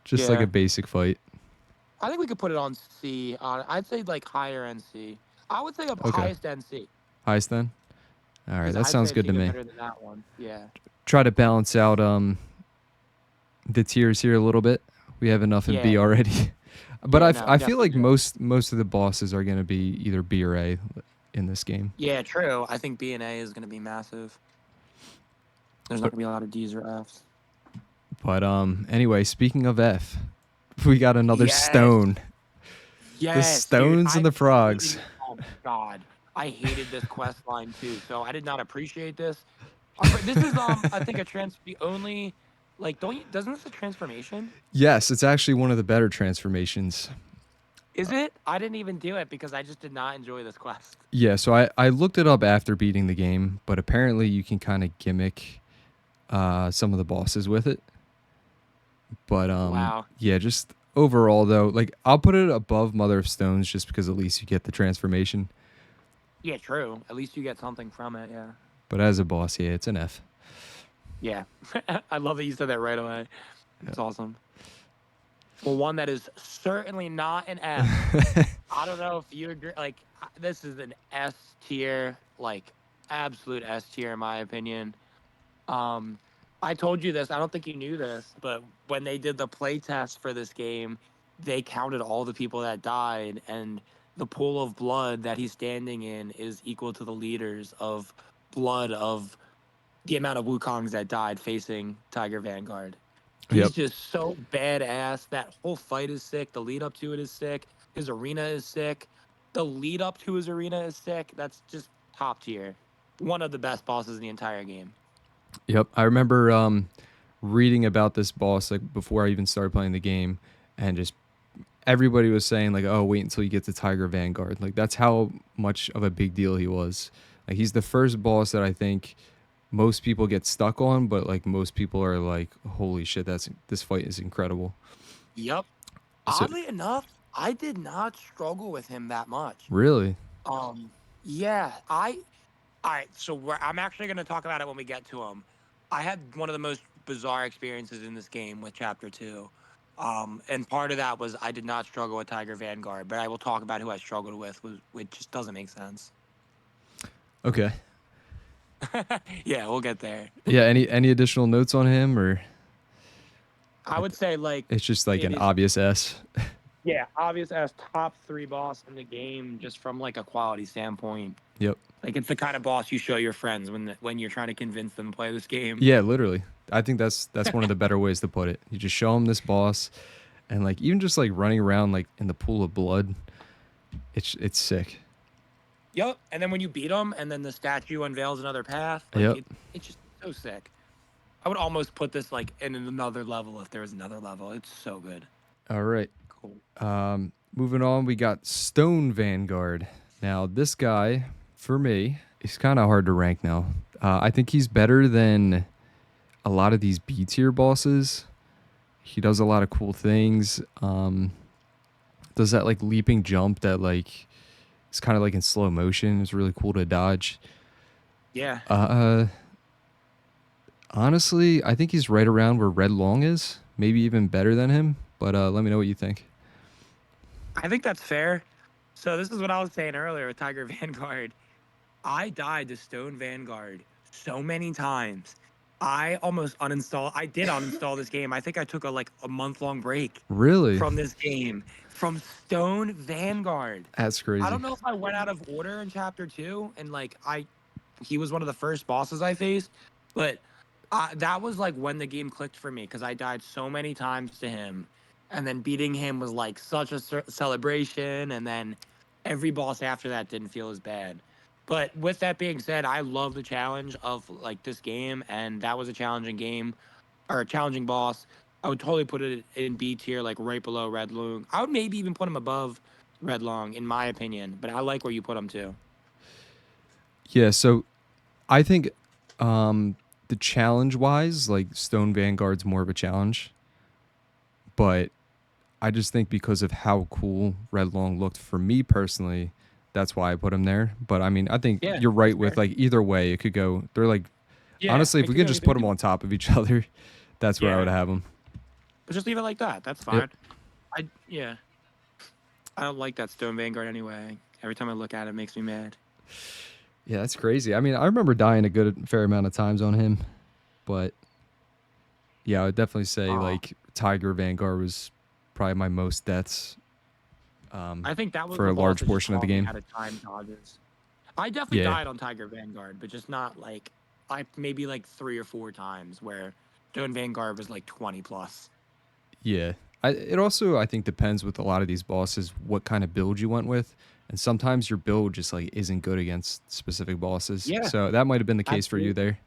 just like yeah, a basic fight. I think we could put it on C. I'd say like higher end C. I would say Okay, highest end C highest then. All right, because that I'd say sounds it's good to even me. better than that one. Yeah. Try to balance out the tiers here a little bit. We have enough in B Yeah. already. But Yeah. I No, I feel definitely like do. most of the bosses are going to be either B or A in this game. Yeah, true. I think B and A is going to be massive. There's not But going to be a lot of D's or F's. anyway, speaking of F, we got another Yes. stone. The Yes, dude. stones and the frogs. Oh my god, I hated this quest line too. So I did not appreciate this. This is I think the only like doesn't this a transformation? Yes, it's actually one of the better transformations. Is it? I didn't even do it because I just did not enjoy this quest. Yeah, so I looked it up after beating the game, but apparently you can kind of gimmick some of the bosses with it. But Wow. yeah, just overall though, like I'll put it above Mother of Stones just because at least you get the transformation. Yeah, true. At least you get something from it. Yeah. But as a boss, yeah, it's an F. Yeah. I love that you said that right away. It's awesome. Well, one that is certainly not an F. I don't know if you agree. Like, this is an S tier, like absolute S tier in my opinion. Um, I told you this. I don't think you knew this, but when they did the play test for this game, they counted all the people that died, and the pool of blood that he's standing in is equal to the liters of blood of the amount of Wukongs that died facing Tiger Vanguard. He's Yep. just so badass. That whole fight is sick. The lead up to it is sick. His arena is sick. The lead up to his arena is sick. That's just top tier. One of the best bosses in the entire game. Yep. I remember reading about this boss like before I even started playing the game, and just everybody was saying like, "Oh, wait until you get to Tiger Vanguard." Like that's how much of a big deal he was. Like he's the first boss that I think most people get stuck on, but like most people are like, "Holy shit, this fight is incredible." Yep. So Oddly enough, I did not struggle with him that much. really, Um, yeah, all right, so I'm actually going to talk about it when we get to him. I had one of the most bizarre experiences in this game with Chapter 2. And part of that was I did not struggle with Tiger Vanguard, but I will talk about who I struggled with, which just doesn't make sense. okay. Yeah, we'll get there. Yeah. Any additional notes on him, or I would say, like, it's just like it an is, obvious S? yeah, obvious as top 3 boss in the game, just from, like, a quality standpoint. Yep. Like, it's the kind of boss you show your friends when you're trying to convince them to play this game. Yeah, literally. I think that's one of the better ways to put it. You just show him this boss, and like even just like running around like in the pool of blood, It's sick. Yep. And then when you beat him, and then the statue unveils another path, like Yep. it's just so sick. I would almost put this like in another level if there was another level. It's so good. All right. Cool. Moving on, we got Stone Vanguard. Now, this guy, for me, he's kind of hard to rank now. I think he's better than a lot of these B tier bosses. He does a lot of cool things. Does that like leaping jump that like it's kind of like in slow motion. It's really cool to dodge. Yeah. Honestly, I think he's right around where Red Long is. Maybe even better than him. But let me know what you think. I think that's fair. So this is what I was saying earlier with Tiger Vanguard. I died to Stone Vanguard so many times. I almost uninstall. I did uninstall this game. I think I took a month-long break Really? from this game from Stone Vanguard. That's I crazy. don't know if I went out of order in chapter 2 and he was one of the first bosses I faced, but that was like when the game clicked for me because I died so many times to him, and then beating him was like such a celebration, and then every boss after that didn't feel as bad. But with that being said, I love the challenge of like this game, and that was a challenging game or a challenging boss. I would totally put it in B tier, like right below Red Long. I would maybe even put him above Red Long, in my opinion. But I like where you put him too. Yeah, so I think the challenge wise, like Stone Vanguard's more of a challenge. But I just think because of how cool Red Long looked for me personally, that's why I put him there. But I mean, I think Yeah, you're that's right with fair. like either way it could go. They're like Yeah, honestly, if it we could could go just either. put them on top of each other, that's where I would Yeah, have them. but just leave it like that. That's Yep. fine. Yeah, I don't like that Stone Vanguard anyway. Every time I look at it, it makes me mad. Yeah, that's crazy. I mean, I remember dying a good fair amount of times on him, but yeah, I would definitely say Oh, like Tiger Vanguard was probably my most deaths I think that was for the a boss large that just portion of the taught me game. how to time dodges. I definitely Yeah. died on Tiger Vanguard, but just not like I maybe like 3 or 4 times where Stone Vanguard was like 20 plus. Yeah. It also, I think, depends with a lot of these bosses what kind of build you went with. And sometimes your build just like isn't good against specific bosses. Yeah, So that might have been the case for you absolutely. there.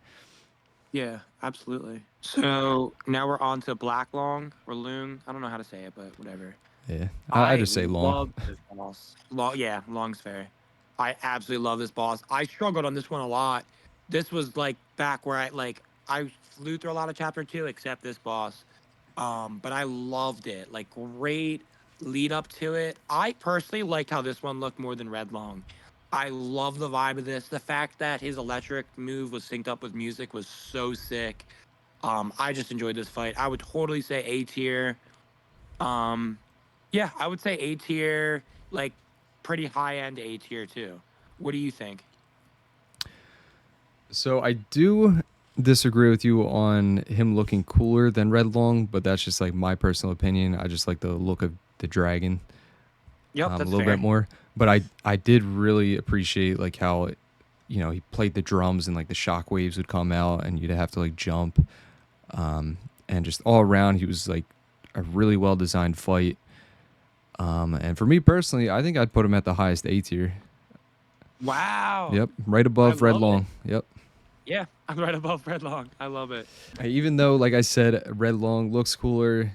Yeah, absolutely. So now we're on to Black Long or Loong. I don't know how to say it, but whatever. Yeah. I I just say long. love this boss. Yeah, Long's fair. I absolutely love this boss. I struggled on this one a lot. This was like back where I flew through a lot of chapter 2 except this boss. But I loved it. Like great lead up to it. I personally liked how this one looked more than Red Long. I love the vibe of this. The fact that his electric move was synced up with music was so sick. I just enjoyed this fight. I would totally say A tier. Um, yeah, I would say A tier, like pretty high end A tier too. What do you think? So I do disagree with you on him looking cooler than Red Long, but that's just like my personal opinion. I just like the look of the dragon Yep, a that's little bit fair. more. But I did really appreciate like how he played the drums and like the shock waves would come out and you'd have to like jump. And just all around he was like a really well designed fight. And for me personally, I think I'd put him at the highest A tier. Wow. Yep, right I above Red love it. Long. Yep. Yeah, I'm right above Red Long. I love it. Even though, like I said, Red Long looks cooler,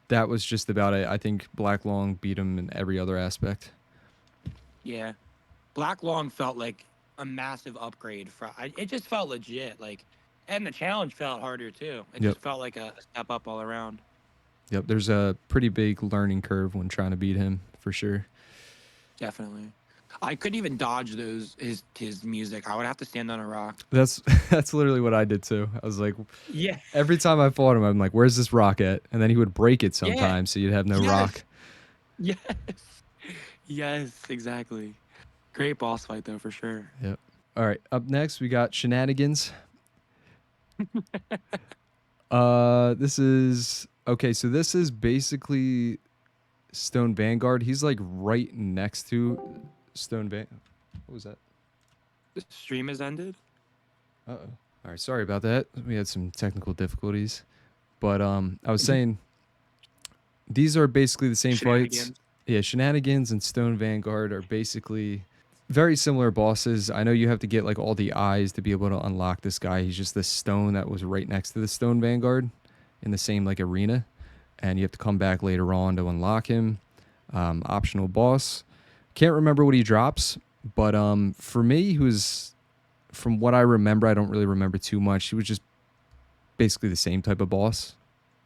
that was just about it. I think Black Long beat him in every other aspect. Yeah. Black Long felt like a massive upgrade it just felt legit. And the challenge felt harder too. It Yep. just felt like a step up all around. Yep. There's a pretty big learning curve when trying to beat him, for sure. Definitely. I couldn't even dodge his music. I would have to stand on a rock. That's that's literally what I did too. I was like, Yeah. every time I fought him, I'm like, "Where's this rock at?" And then he would break it Yeah. sometimes, so you'd have no Yes. rock. Yes. Yes, exactly. Great boss fight though, for sure. Yep. All right. Up next, we got Shenanigans. This is okay. So this is basically Stone Vanguard. He's like right next to Stone Van. What was that? The stream has ended. Uh oh. All right. Sorry about that. We had some technical difficulties, but I was saying these are basically the same fights. Shenanigans. Yeah, Shenanigans and Stone Vanguard are basically very similar bosses. I know you have to get like all the eyes to be able to unlock this guy. He's just this stone that was right next to the Stone Vanguard in the same like arena, and you have to come back later on to unlock him. Optional boss. Can't remember what he drops, but for me, he was, from what I remember, I don't really remember too much. He was just basically the same type of boss,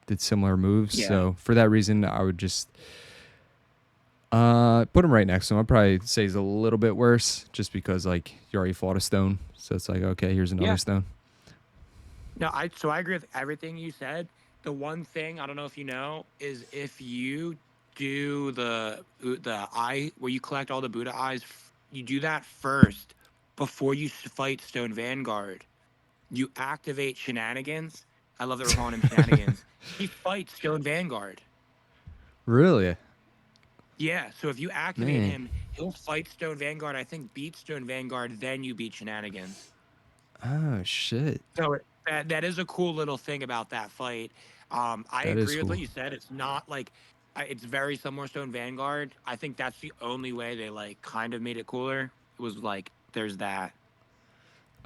did similar moves. Yeah. So for that reason, I would just put him right next to him. I'd probably say he's a little bit worse, just because like you already fought a stone, so it's like okay, here's another Yeah. stone. No, I agree with everything you said. The one thing I don't know if you know is if you do the eye where you collect all the Buddha eyes, you do that first before you fight Stone Vanguard. You activate Shenanigans. I love that we're calling him Shenanigans. He fights Stone Vanguard. Really, Yeah, so if you activate man. him, he'll fight Stone Vanguard. I think beat Stone Vanguard, then you beat Shenanigans. Oh shit, So that is a cool little thing about that fight. I that is agree with cool. what you said. It's not like it's very similar to Stone Vanguard. I think that's the only way they like kind of made it cooler. It was like there's that.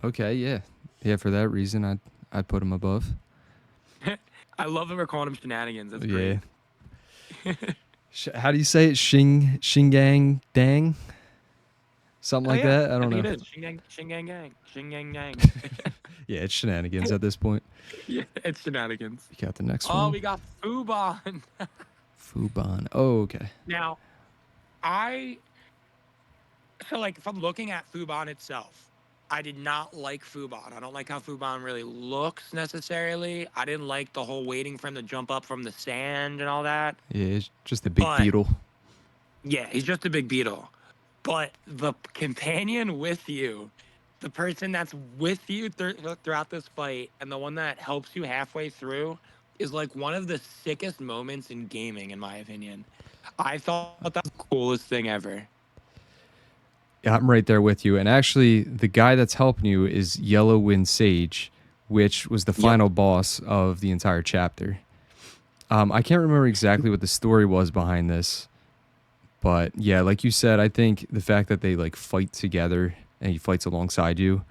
Okay, yeah, yeah. For that reason, I'd put him above. I love that we're calling him Shenanigans. That's Yeah. great. How do you say it? Shingang Dang, something Oh like yeah, that. I I don't think know. it is Shingang Gang, Shingang Gang. Yeah, it's shenanigans at this point. Yeah, it's Shenanigans. You got the next Oh, one. we got Fubon. Fuban. Oh, okay. Now, I so like if I'm looking at Fubon itself, I did not like Fubon. I don't like how Fubon really looks necessarily. I didn't like the whole waiting for him to jump up from the sand and all that. Yeah, it's just a big But beetle. yeah, he's just a big beetle. But the companion with you, the person that's with you throughout this fight, and the one that helps you halfway through, is like one of the sickest moments in gaming, in my opinion. I thought that was the coolest thing ever. Yeah, I'm right there with you. And actually, the guy that's helping you is Yellow Wind Sage, which was the Yep. final boss of the entire chapter. I can't remember exactly what the story was behind this, but yeah, like you said, I think the fact that they like fight together and he fights alongside you,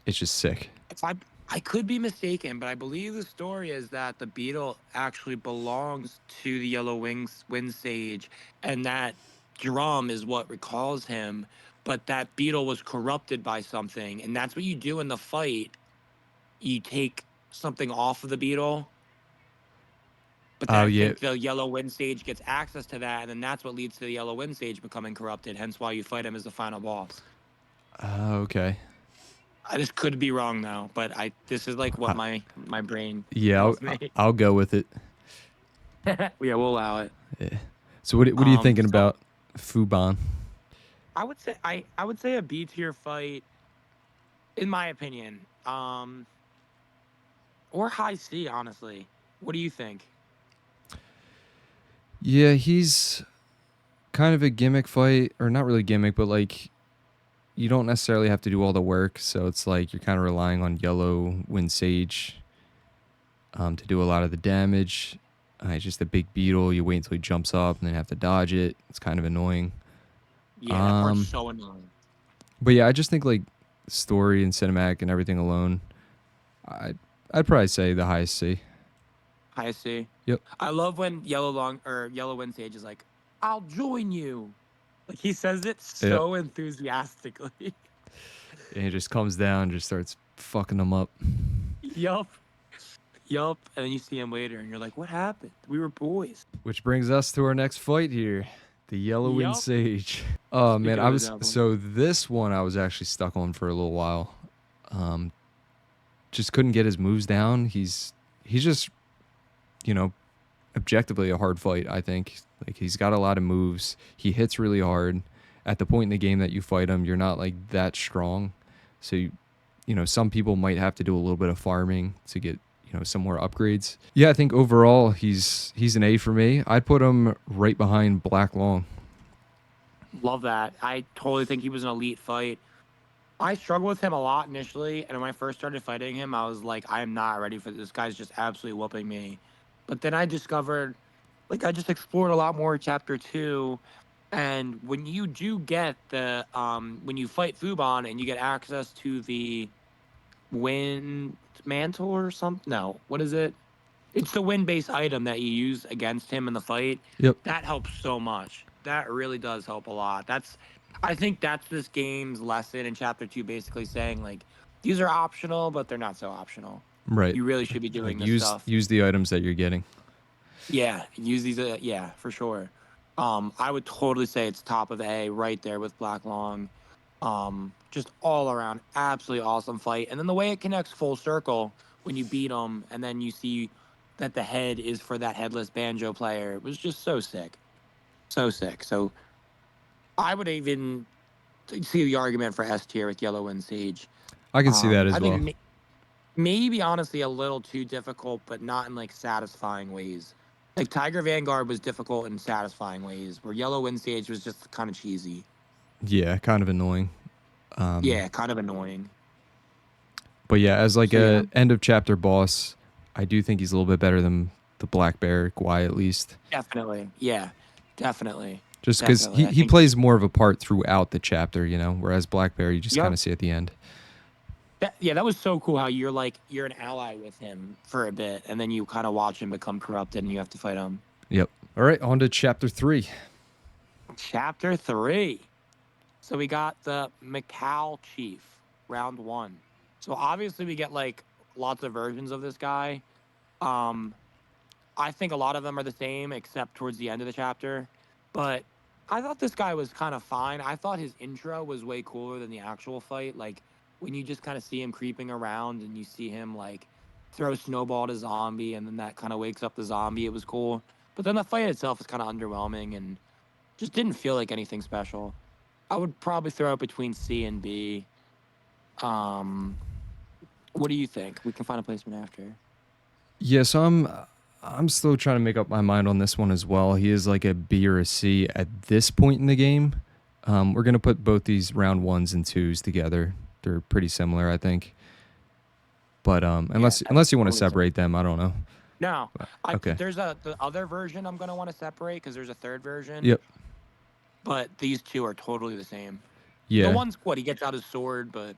it's just sick. If I could be mistaken, but I believe the story is that the beetle actually belongs to the yellow wings wind sage, and that drum is what recalls him. But that beetle was corrupted by something, and that's what you do in the fight. You take something off of the beetle, but then Oh I yeah. think the yellow wind sage gets access to that, and then that's what leads to the yellow wind sage becoming corrupted. Hence why you fight him as the final boss. Okay. I just could be wrong though, but I this is like what Uh, my brain yeah, tells me. I'll go with it. Yeah, we'll allow it. Yeah. So what are you thinking So about Fuban? I would say a B tier fight, in my opinion. Or high C, honestly. What do you think? Yeah, he's kind of a gimmick fight, or not really gimmick, but like you don't necessarily have to do all the work, so it's like you're kind of relying on Yellow Wind Sage to do a lot of the damage. It's just a big beetle. You wait until he jumps up and then have to dodge it. It's kind of annoying. Yeah, that part's Um, so annoying. but yeah, I just think like story and cinematic and everything alone, I'd probably say the highest C. High C. Yep. I love when Yellow Wind Sage is like, "I'll join you." Like he says it Yep. so enthusiastically. And he just comes down, and just starts fucking them up. Yup. Yup. And then you see him later, and you're like, "What happened? We were boys." Which brings us to our next fight here, the Yellow Wind Yup. Sage. Oh man, Speaking I of the was devil. so this one I was actually stuck on for a little while. Um, just couldn't get his moves down. He's just, you know, objectively a hard fight, I think. Like he's got a lot of moves. He hits really hard. At the point in the game that you fight him, you're not like that strong. So you know, some people might have to do a little bit of farming to get, you know, some more upgrades. Yeah, I think overall he's an A for me. I'd put him right behind Black Long. Love that. I totally think he was an elite fight. I struggled with him a lot initially, and when I first started fighting him, I was like, I am not ready for this. Guy's just absolutely whooping me. But then I discovered like I just explored a lot more chapter 2. And when you do get the when you fight Fubon and you get access to the wind mantle or something, no, what is it? It's the wind-based item that you use against him in the fight. Yep. That helps so much. That really does help a lot. I think that's this game's lesson in chapter 2, basically saying like these are optional, but they're not so optional. Right. You really should be doing Like this stuff. use the items that you're getting. Yeah, use these. Yeah, for sure. I would totally say it's top of A right there with Black Long. Just all around, absolutely awesome fight. And then the way it connects full circle when you beat him, and then you see that the head is for that headless banjo player, it was just so sick, so sick. So I would even see the argument for S tier with Yellow and Sage. I can see that as I think well. maybe honestly a little too difficult, but not in like satisfying ways. Like Tiger Vanguard was difficult in satisfying ways, where Yellow Wind Stage was just kind of cheesy. Yeah, kind of annoying. Yeah, kind of annoying. But yeah, as like So yeah, a end of chapter boss, I do think he's a little bit better than the Black Bear Guy at least. definitely. Yeah, definitely. Just because Definitely. I he think plays more of a part throughout the chapter, whereas Black Bear you just kind yep. of see at the end. That was so cool how you're an ally with him for a bit, and then you kind of watch him become corrupted, and you have to fight him. Yep. All right, on to chapter 3. Chapter 3. So we got the Macau Chief, round 1. So obviously we get like lots of versions of this guy. Um, I think a lot of them are the same, except towards the end of the chapter. But I thought this guy was kind of fine. I thought his intro was way cooler than the actual fight. Like when you just kind of see him creeping around and you see him like throw snowball at a zombie and then that kind of wakes up the zombie. It was cool. But then the fight itself is kind of underwhelming and just didn't feel like anything special. I would probably throw it between C and B. Um, what do you think? We can find a placement after. Yeah, so I'm still trying to make up my mind on this one as well. He is like a B or a C at this point in the game. We're gonna put both these round 1s and 2s together. They're pretty similar, I think. But unless you want to separate them, I don't know. No, Okay. there's the other version I'm gonna want to separate because there's a third version. Yep. But these two are totally the same. The Yeah. one's what he gets out his sword, but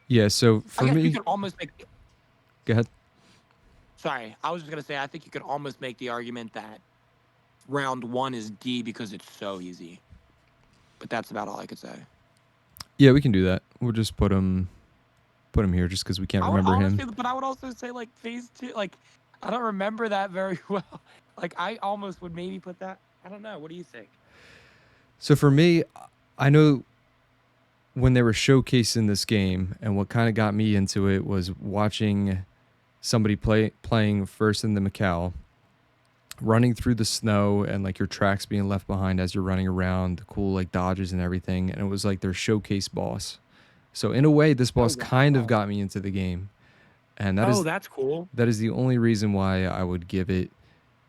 Yeah. So I for guess you me, could almost make. go ahead. Sorry, I was just gonna say I think you could almost make the argument that round 1 is D because it's so easy. But that's about all I could say. Yeah, we can do that. We'll just put him here just because we can't I would remember honestly, him. but I would also say like phase 2. Like I don't remember that very well. Like I almost would maybe put that. I don't know. What do you think? So for me, I know when they were showcasing this game, and what kind of got me into it was watching somebody playing first in the Macau, running through the snow and like your tracks being left behind as you're running around, the cool like dodges and everything, and it was like their showcase boss. So in a way, this Oh boss kind of wow. got me into the game, and Oh, that's cool. that is the only reason why I would give it,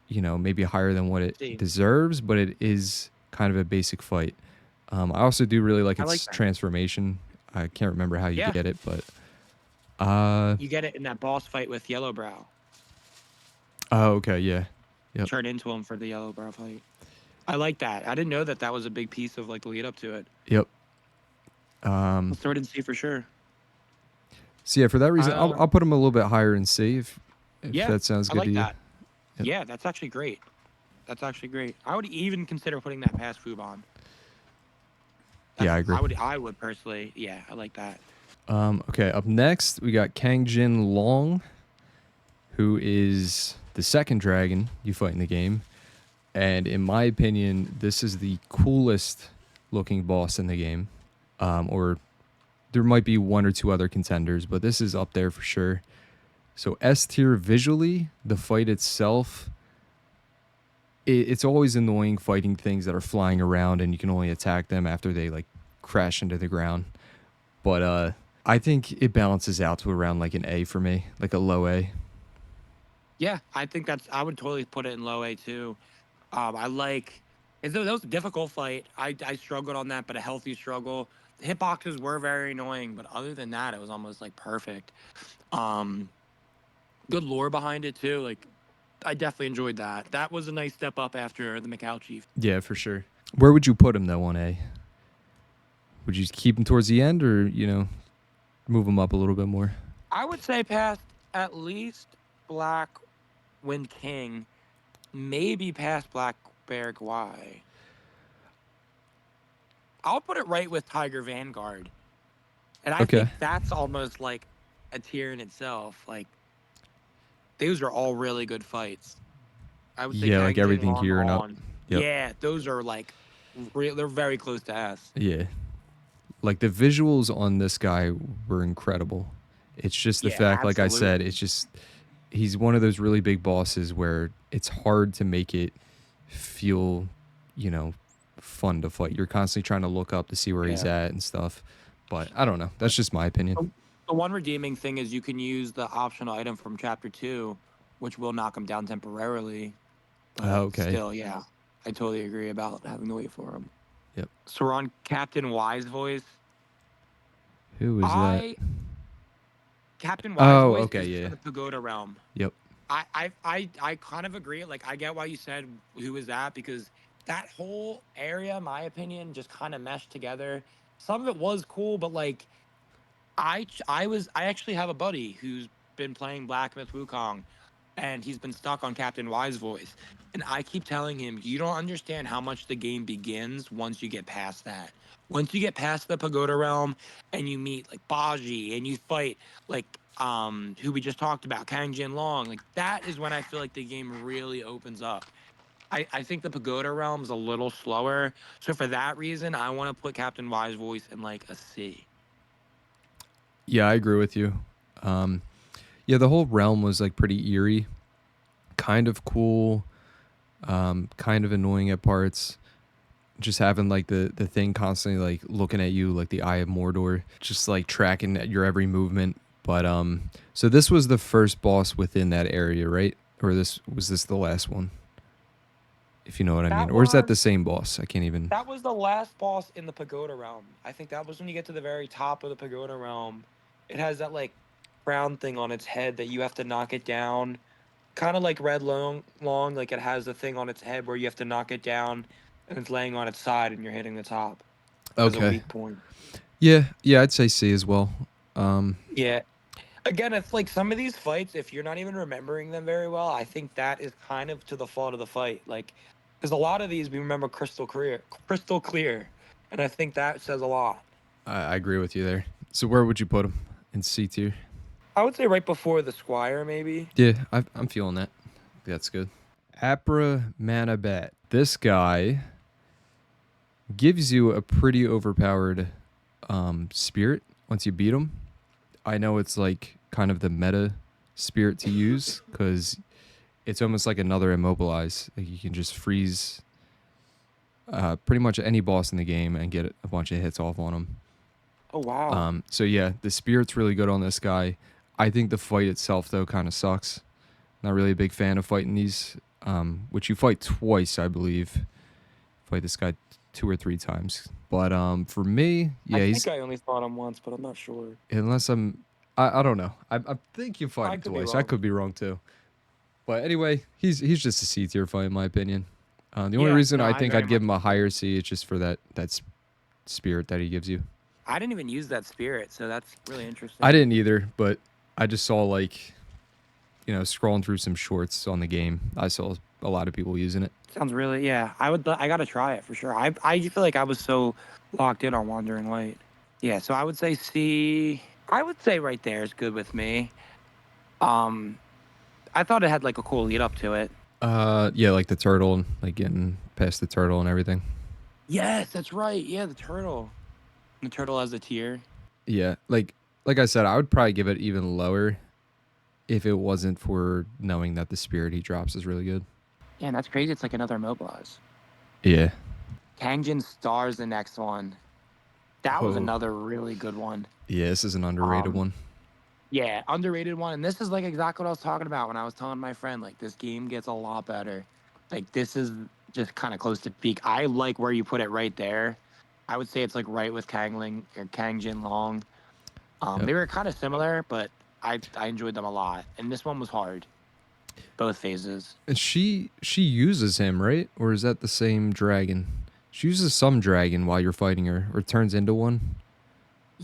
maybe higher than what it See, deserves, but it is kind of a basic fight. I also do really like I like its that. transformation. I can't remember how you Yeah, get it, but uh you get it in that boss fight with Yellowbrow. oh, okay, yeah. Yep. Turn into him for the Yellowbrow fight. I like that. I didn't know that that was a big piece of like the lead up to it. Yep. Let's throw it in C for sure. So yeah, for that reason, Uh, I'll put him a little bit higher in C if yeah, that sounds I good to like you. that. Yep. Yeah, that's actually great. That's actually great. I would even consider putting that past Fubon. Yeah, I agree. I would personally. Yeah, I like that. Okay, up next we got Kang Jin Long, who is the second dragon you fight in the game, and in my opinion, this is the coolest looking boss in the game. Or there might be one or two other contenders, but this is up there for sure. So S tier visually, the fight itself, it's always annoying fighting things that are flying around and you can only attack them after they like crash into the ground. But I think it balances out to around like an A for me, like a low A. Yeah, I think that's. I would totally put it in low A too. I like. That was a difficult fight. I struggled on that, but a healthy struggle. The hitboxes were very annoying, but other than that, it was almost like perfect. Um, Good lore behind it too. Like I definitely enjoyed that. That was a nice step up after the Macau Chief. Yeah, for sure. Where would you put him though on A? Would you keep him towards the end, or move him up a little bit more? I would say past at least Black Wind King, maybe past Black Bear Guai. I'll put it right with Tiger Vanguard. And I Okay. think that's almost like a tier in itself. Like, those are all really good fights. I would say Yeah, like Kang Jin everything Long gearing up. on. Yep. Yeah, those are like, they're very close to S. Yeah. Like the visuals on this guy were incredible. It's just the Yeah, fact, like I said, absolutely. it's just he's one of those really big bosses where it's hard to make it feel, you know, fun to fight. You're constantly trying to look up to see where he's Yeah. at and stuff. But I don't know. That's just my opinion. The one redeeming thing is you can use the optional item from Chapter 2, which will knock him down temporarily. But Okay. still, yeah, I totally agree about having to wait for him. Yep. So we're on Captain Y's voice. Who is that? I Captain Y's Oh, voice okay, is for yeah. the Pagoda Realm. Yep. I kind of agree. Like, I get why you said who is that, because that whole area, in my opinion, just kind of meshed together. Some of it was cool, but like I actually have a buddy who's been playing Black Myth Wukong, and he's been stuck on Captain Y's voice. And I keep telling him, you don't understand how much the game begins once you get past that. Once you get past the Pagoda Realm and you meet like Baji and you fight like who we just talked about, Kang Jin Long, like that is when I feel like the game really opens up. I think the Pagoda Realm is a little slower. So for that reason, I want to put Captain Y's voice in like a C. Yeah, I agree with you. Um, yeah, the whole realm was like pretty eerie, kind of cool, kind of annoying at parts. Just having like the thing constantly like looking at you like the Eye of Mordor, just like tracking at your every movement. But so this was the first boss within that area, right? Or this the last one? If you know what I mean. That Or is that the was same boss? I can't even. That was the last boss in the Pagoda Realm. I think that was when you get to the very top of the Pagoda Realm. It has that like crown thing on its head that you have to knock it down. Kind of like Red Long, like it has a thing on its head where you have to knock it down and it's laying on its side and you're hitting the top as a Okay. weak point. Yeah, I'd say C as well. Yeah. Again, it's like some of these fights, if you're not even remembering them very well, I think that is kind of to the fault of the fight. Like, because a lot of these we remember crystal clear, and I think that says a lot. I agree with you there. So where would you put him in C tier? I would say right before the Squire, maybe. Yeah, I'm feeling that. That's good. Apra Manabat. This guy gives you a pretty overpowered spirit once you beat him. I know it's like kind of the meta spirit to use because it's almost like another immobilize. Like you can just freeze pretty much any boss in the game and get a bunch of hits off on him. Oh wow. So yeah, the spirit's really good on this guy. I think the fight itself though kind of sucks. Not really a big fan of fighting these. Which you fight twice, I believe. Fight this guy 2 or 3 times. But for me, yeah, I he's think I only fought him once, but I'm not sure. unless I don't know. I think you fight I him could be twice. I wrong. could be wrong too. But anyway, he's just a C tier fight in my opinion. The only Yeah, reason no, I I think very I'd give much him a agree. higher C is just for that spirit that he gives you. I didn't even use that spirit, so that's really I interesting. didn't either, but I just saw like scrolling through some shorts on the game. I saw a lot of people using it. Sounds really, yeah. I gotta try it for sure. I feel like I was so locked in on Wandering Light. Yeah, so I would say C. I would say right there is good with me. Um, I thought it had like a cool lead up to it. Yeah, like the turtle and like getting past the turtle and everything. Yes, that's right. Yeah, the turtle. The turtle has a tear. Yeah, like I said, I would probably give it even lower if it wasn't for knowing that the spirit he drops is really good. Yeah, that's crazy. It's like another Mobilize. Yeah. Kangjin Star's the next one. That was Oh. another really good one. Yeah, this is an underrated Um, one. yeah, underrated one. And this is like exactly what I was talking about when I was telling my friend, like, this game gets a lot better. Like, this is just kind of close to peak. I like where you put it right there. I would say it's like right with Kangling or Kang Jin Long. Yep. They were kind of similar, but I enjoyed them a lot. And this one was hard. both phases. And she uses him, right? Or is that the same dragon? She uses some dragon while you're fighting her, or turns into one.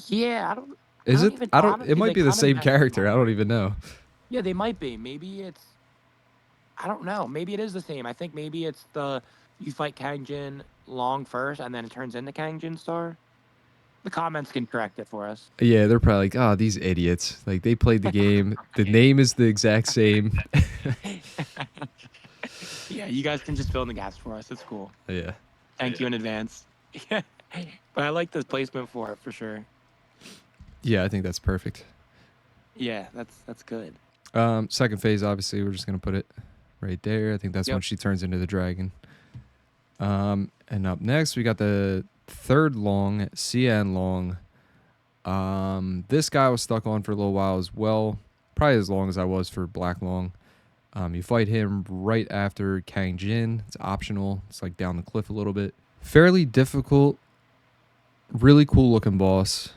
Yeah, I Is don't it? even I don't. It honestly might they be the kind of same mention character. I that. don't even know. Yeah, they might be. Maybe it's I don't know. Maybe it is the same. I think maybe it's the you fight Kangjin long first and then it turns into Kangjin Star. The comments can correct it for us. Yeah, they're probably like, oh, these idiots. Like they played the game. The name is the exact same. Yeah, you guys can just fill in the gaps for us. It's cool. Yeah. Thank you in advance. Yeah. But I like the placement for it for sure. Yeah, I think that's perfect. Yeah, that's good. Second phase, obviously, we're just gonna put it right there. I think that's when Yep. she turns into the dragon. And up next we got the third long, CN long. This guy was stuck on for a little while as well, probably as long as I was for Black Long. You fight him right after Kang Jin. It's optional. It's like down the cliff a little bit. Fairly difficult. Really cool looking boss.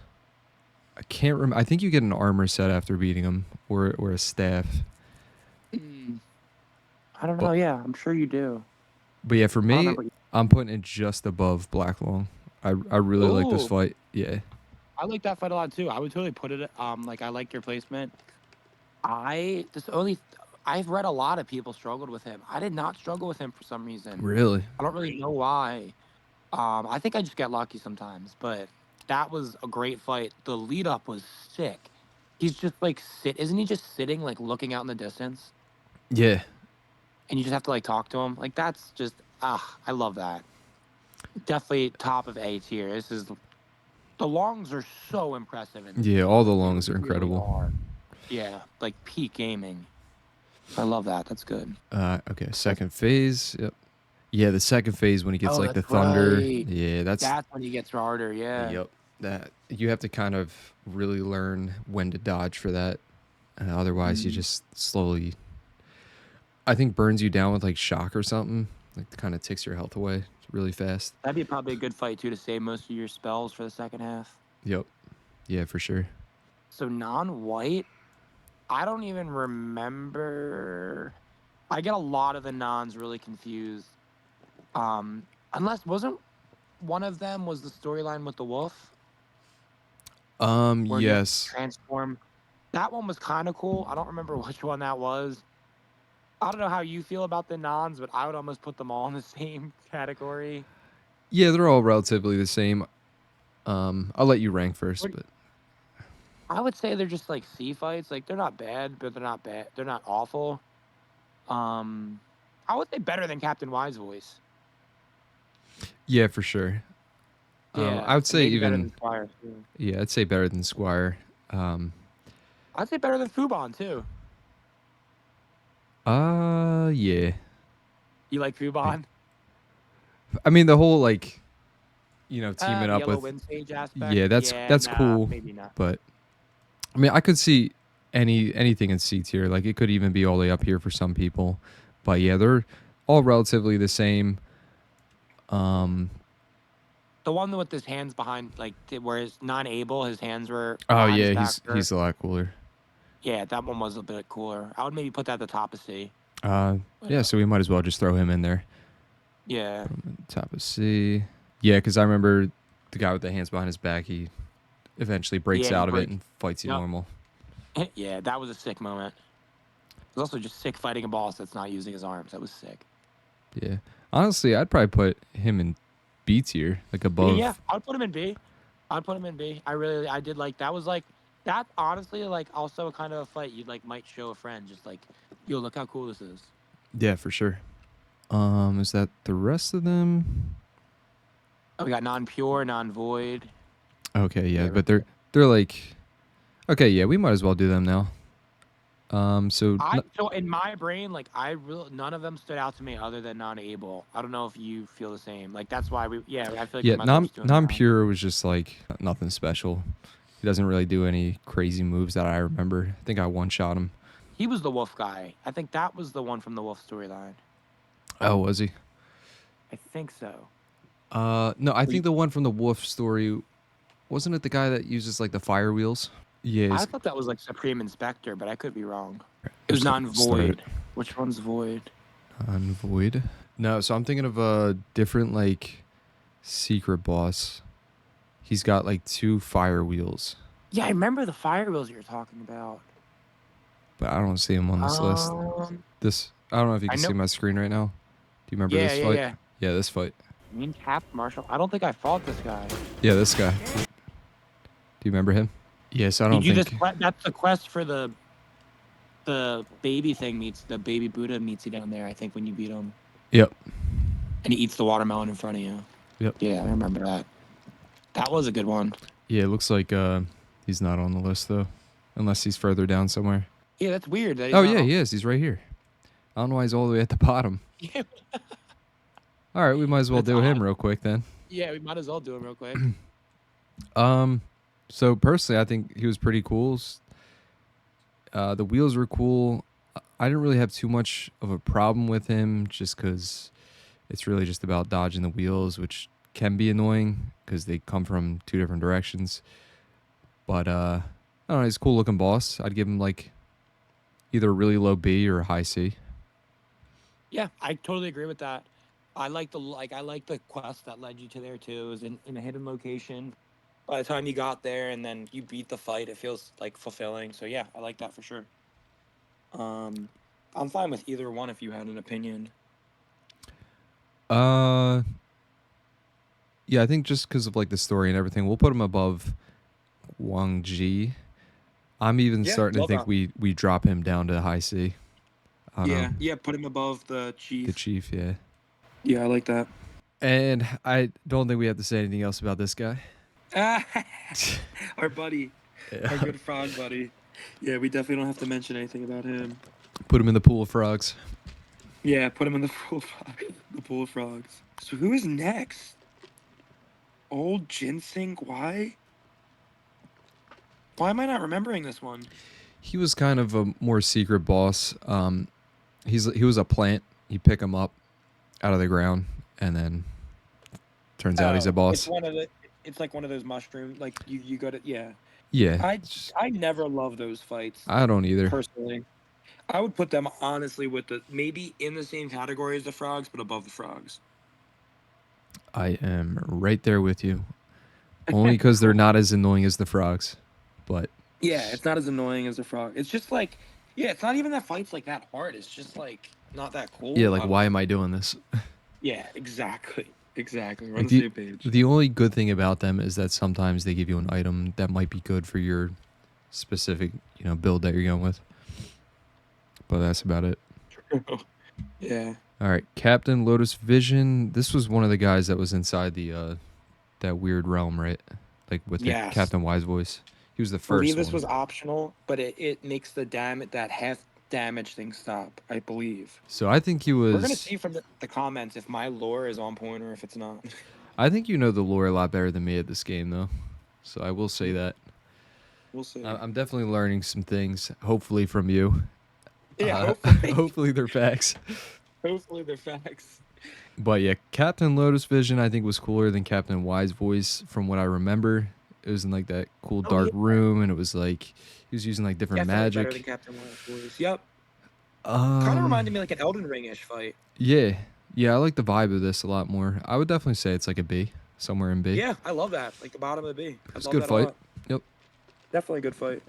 I can't remember. I think you get an armor set after beating him, or a staff. Mm, I don't know. But Yeah, I'm sure you do. but yeah, for I don't me, remember. I'm putting it just above Black Long. I really like this Oh, fight. Yeah. I like that fight a lot too. I would totally put it. Like I like your placement. I this only I've read a lot of people struggled with him. I did not struggle with him for some reason. Really? I don't really know why. I think I just get lucky sometimes, but that was a great fight. The lead up was sick. He's just like isn't he just sitting like looking out in the distance Yeah. and you just have to like talk to him? Like that's just I love that. Definitely top of A tier. This is the longs are so impressive in this Yeah, game. all the They longs are really incredible. are. Yeah, like peak gaming. I love that. That's good. Okay, second phase. Yep. Yeah, the second phase when he gets Oh, like the that's thunder. right. Yeah, that's That's when he gets harder. Yeah. yep. That you have to kind of really learn when to dodge for that. Otherwise you Mm. just slowly I think burns you down with like shock or something. Like kind of takes your health away really fast. That'd be probably a good fight too to save most of your spells for the second half. Yep. Yeah, for sure. So non-white, I don't even remember. I get a lot of the nons really confused. Unless wasn't one of them was the storyline with the wolf where you have to Yes. transform. That one was kind of cool. I don't remember which one that was. I don't know how you feel about the nons, but I would almost put them all in the same category. Yeah, they're all relatively the same. I'll let you rank first, What but I would say they're just like sea fights. Like they're not bad, but they're not bad. They're not awful. Um, I would say better than Captain Y's voice. yeah, for sure. Yeah, I would and say maybe better than even Squire too. yeah, I'd say better than Squire. I'd say better than Fubon too. Yeah. You like Fubon? I mean the whole like, teaming The up Yellow with Wind Sage aspect. yeah, Yeah, that's nah, cool, maybe not. but I mean I could see anything in C tier. Like it could even be all the way up here for some people. But yeah, they're all relatively the same. The one with his hands behind, like where he's non-able, his hands were Oh behind his yeah, back. he's a lot cooler. Yeah, that one was a bit cooler. I would maybe put that at the top of C. But, Yeah, so we might as well just throw him in there. yeah. Top of C. Yeah, because I remember the guy with the hands behind his back, he eventually breaks Yeah, he out of it breaks. and fights you Yep. normal. Yeah, that was a sick moment. It was also just sick fighting a boss that's not using his arms. That was sick. Yeah. Honestly, I'd probably put him in B tier, like above. Yeah, I would put him in B. I'd put him in B. I did like that. Was like that. Honestly, like also a kind of a fight you'd like might show a friend. Just like, yo, look how cool this is. Yeah, for sure. Is that the rest of them? Oh, we got non-pure, non-void. Okay, yeah, Yeah, but they're like, okay, yeah, we might as well do them now. So So in my brain, like I really none of them stood out to me other than non-able. I don't know if you feel the same. Like that's why I feel like we yeah, might as well just do them now. non-pure was just like nothing special. He doesn't really do any crazy moves that I remember. I think I one-shot him. He was the wolf guy. I think that was the one from the wolf storyline. Oh, was he? I think so. No, I think the one from the wolf story, wasn't it the guy that uses like the fire wheels? Yeah, I thought that was like Supreme Inspector, but I could be wrong. It was Start non-void. Which one's void? Void. No, so I'm thinking of a different like secret boss. He's got like 2 fire wheels, Yeah, I remember the fire wheels you were talking about. but I don't see him on this list. This I don't know if you I can know. see my screen right now. Do you remember Yeah, this yeah, fight? yeah. Yeah, this fight. You mean Cap Marshall? I don't think I fought this guy. Yeah, this guy. Do you remember him? Yes, I You don't do this. think. That's the quest for the baby thing meets the baby Buddha meets you down there. I think when you beat him, Yep. and he eats the watermelon in front of you. Yep. Yeah, I remember that. That was a good one. Yeah, it looks like he's not on the list though, unless he's further down somewhere. Yeah, that's weird. That he's Oh not yeah, on- he is. He's right here. I don't know why he's all the way at the bottom. Yeah, All right, we might as well That's do him odd. real quick then. yeah. We might as well do him real quick. So personally, I think he was pretty cool. The wheels were cool. I didn't really have too much of a problem with him, just because it's really just about dodging the wheels, which can be annoying because they come from 2 different directions. But I don't know, he's a cool looking boss. I'd give him like either a really low B or a high C. Yeah, I totally agree with that. I like the quest that led you to there too. It was in a hidden location. By the time you got there and then you beat the fight, it feels like fulfilling. So yeah, I like that for sure. I'm fine with either one if you had an opinion. Yeah, I think just because of like the story and everything, we'll put him above Wang Ji. I'm even Yeah, starting to love think that. we drop him down to high C. I don't know. Yeah, put him above the The chief. chief, yeah. Yeah, I like that. And I don't think we have to say anything else about this guy. Our buddy, our good frog buddy. Yeah, we definitely don't have to mention anything about him. Put him in the pool of frogs. Yeah, put him in the pool of the pool of frogs. So who is next? Old ginseng? Why? Why am I not remembering this one? He was kind of a more secret boss. He was a plant. You pick him up out of the ground, and then turns out he's a boss. It's like one of those mushroom. Like you go to yeah. Yeah. I never love those fights I don't either. personally. I would put them honestly with maybe in the same category as the frogs, but above the frogs. I am right there with you. Only because they're not as annoying as the frogs. But Yeah, it's not as annoying as the frog. It's just like, yeah, it's not even that fight's like that hard. It's just like not that cool. yeah, like why am I doing this? Yeah, exactly. Exactly. We're on Like the same page. the only good thing about them is that sometimes they give you an item that might be good for your specific, build that you're going with. But that's about it. Yeah. All right, Captain Lotus Vision. This was one of the guys that was inside the that weird realm, right? Like with the Yes. Captain Wise voice. He was the I first believe this one. was optional, but it makes that half damage thing stop, I believe. So I think he was. We're gonna see from the comments if my lore is on point or if it's not. I think you know the lore a lot better than me at this game, though. So I will say that. We'll see. I'm definitely learning some things, hopefully from you. Yeah, hopefully. Hopefully they're facts. Hopefully they're facts. But yeah, Captain Lotus Vision I think was cooler than Captain Wise voice from what I remember. It was in like that cool dark room, and it was like he was using like different Definitely better magic. than Captain Wild's voice. Yep. Kind of reminded me like an Elden Ring-ish fight. Yeah, I like the vibe of this a lot more. I would definitely say it's like a B, somewhere in B. Yeah, I love that. Like the bottom of the B. It's a good fight. Yep. Definitely a good fight.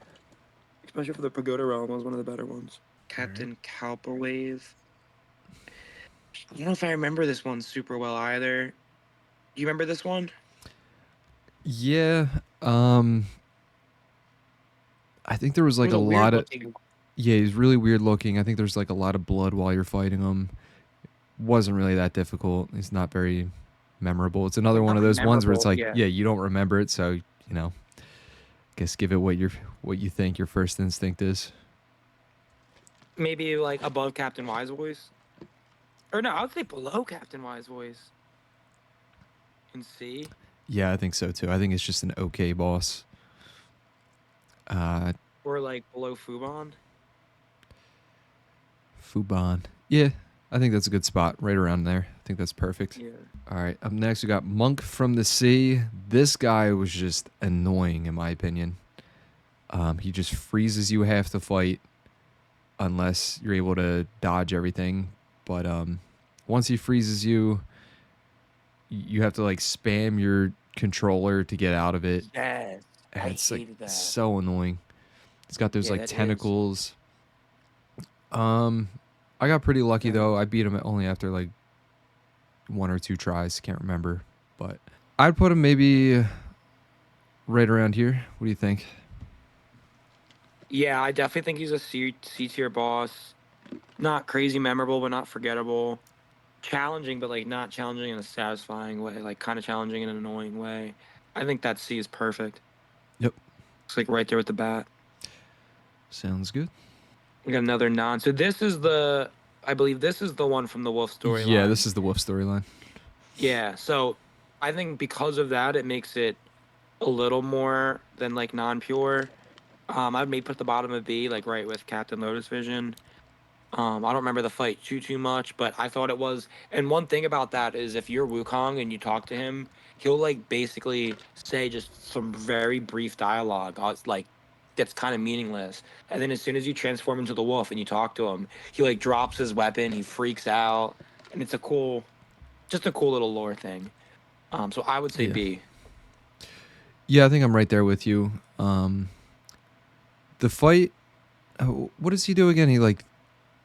Especially for the Pagoda Realm, it was one of the better ones. Captain Kalpawave. I don't know if I remember this one super well either. You remember this one? Yeah. I think there was like It a was weird lot of. looking. Yeah, he's really weird looking. I think there's like a lot of blood while you're fighting him. Wasn't really that difficult. He's not very memorable. It's another one of those ones where it's like, Memorable, yeah, you don't remember it, so guess give it what you think your first instinct is. Maybe like above Captain Wise voice. Or no, I would say below Captain Wise voice. And C. Yeah, I think so too. I think it's just an okay boss. Or like below Fubon. Fubon. Yeah, I think that's a good spot, right around there. I think that's perfect. Yeah. All right, up next we got Monk from the Sea. This guy was just annoying in my opinion. He just freezes you half the fight, unless you're able to dodge everything. But once he freezes you, you have to like spam your controller to get out of it, Yes, and I it's like hated that. so annoying. It's got those Yeah, like that is. tentacles. I got pretty lucky Right. though. I beat him only after like 1 or 2 tries. Can't remember, but I'd put him maybe right around here. What do you think? Yeah, I definitely think he's a C tier boss. Not crazy memorable, but not forgettable. Challenging, but like not challenging in a satisfying way. Like kind of challenging in an annoying way. I think that C is perfect. Yep, It's like right there with the bat. sounds good. We got another non. So this is the. I believe this is the one from the Wolf Yeah, storyline. this is the Wolf storyline. Yeah. So I think because of that, it makes it a little more than like non-pure. I'd maybe put the bottom of B, like right with Captain Lotus Vision. I don't remember the fight too much, but I thought it was. And one thing about that is, if you're Wukong and you talk to him, he'll like basically say just some very brief dialogue. It's like that's kind of meaningless. And then as soon as you transform into the wolf and you talk to him, he like drops his weapon, he freaks out, and it's a cool, just a cool little lore thing. So I would say Yeah, B. yeah, I think I'm right there with you. The fight. What does he do again? He like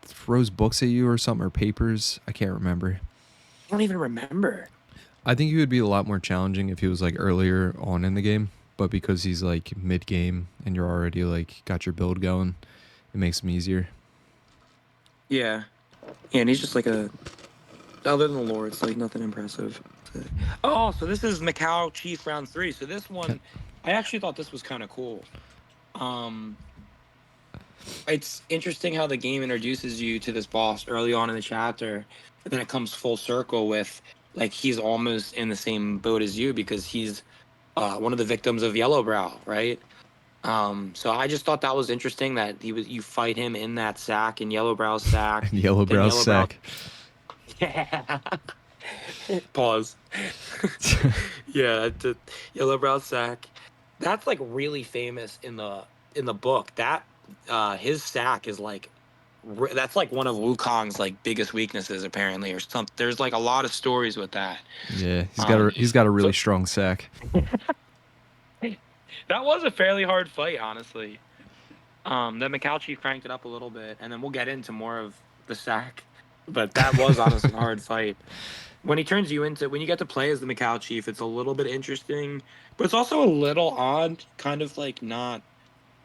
throws books at you or something, or papers. I can't remember. I don't even remember. I think he would be a lot more challenging if he was like earlier on in the game, but because he's like mid game and you're already like got your build going, it makes him easier. Yeah, yeah, and he's just like a. Other than the lore, it's like nothing impressive. Oh, so this is Macau Chief round 3. So this Okay. one, I actually thought this was kind of cool. Um, it's interesting how the game introduces you to this boss early on in the chapter, but then it comes full circle with like he's almost in the same boat as you because he's one of the victims of Yellowbrow, right? So I just thought that was interesting that you fight him in that sack in Yellowbrow's sack, And then Yellowbrow Yellowbrow. sack. Yeah. Pause. Yeah, the Yellowbrow sack. That's like really famous in the book. That his sack is like that's like one of Wukong's like biggest weaknesses apparently or something. There's like a lot of stories with that. Yeah, Um he's got a really so strong sack. that was a fairly hard fight, honestly. The Macau Chief cranked it up a little bit, and then we'll get into more of the sack. But that was honestly a hard fight. When he turns you into when you get to play as the Macau Chief, it's a little bit interesting, but it's also a little odd, kind of like not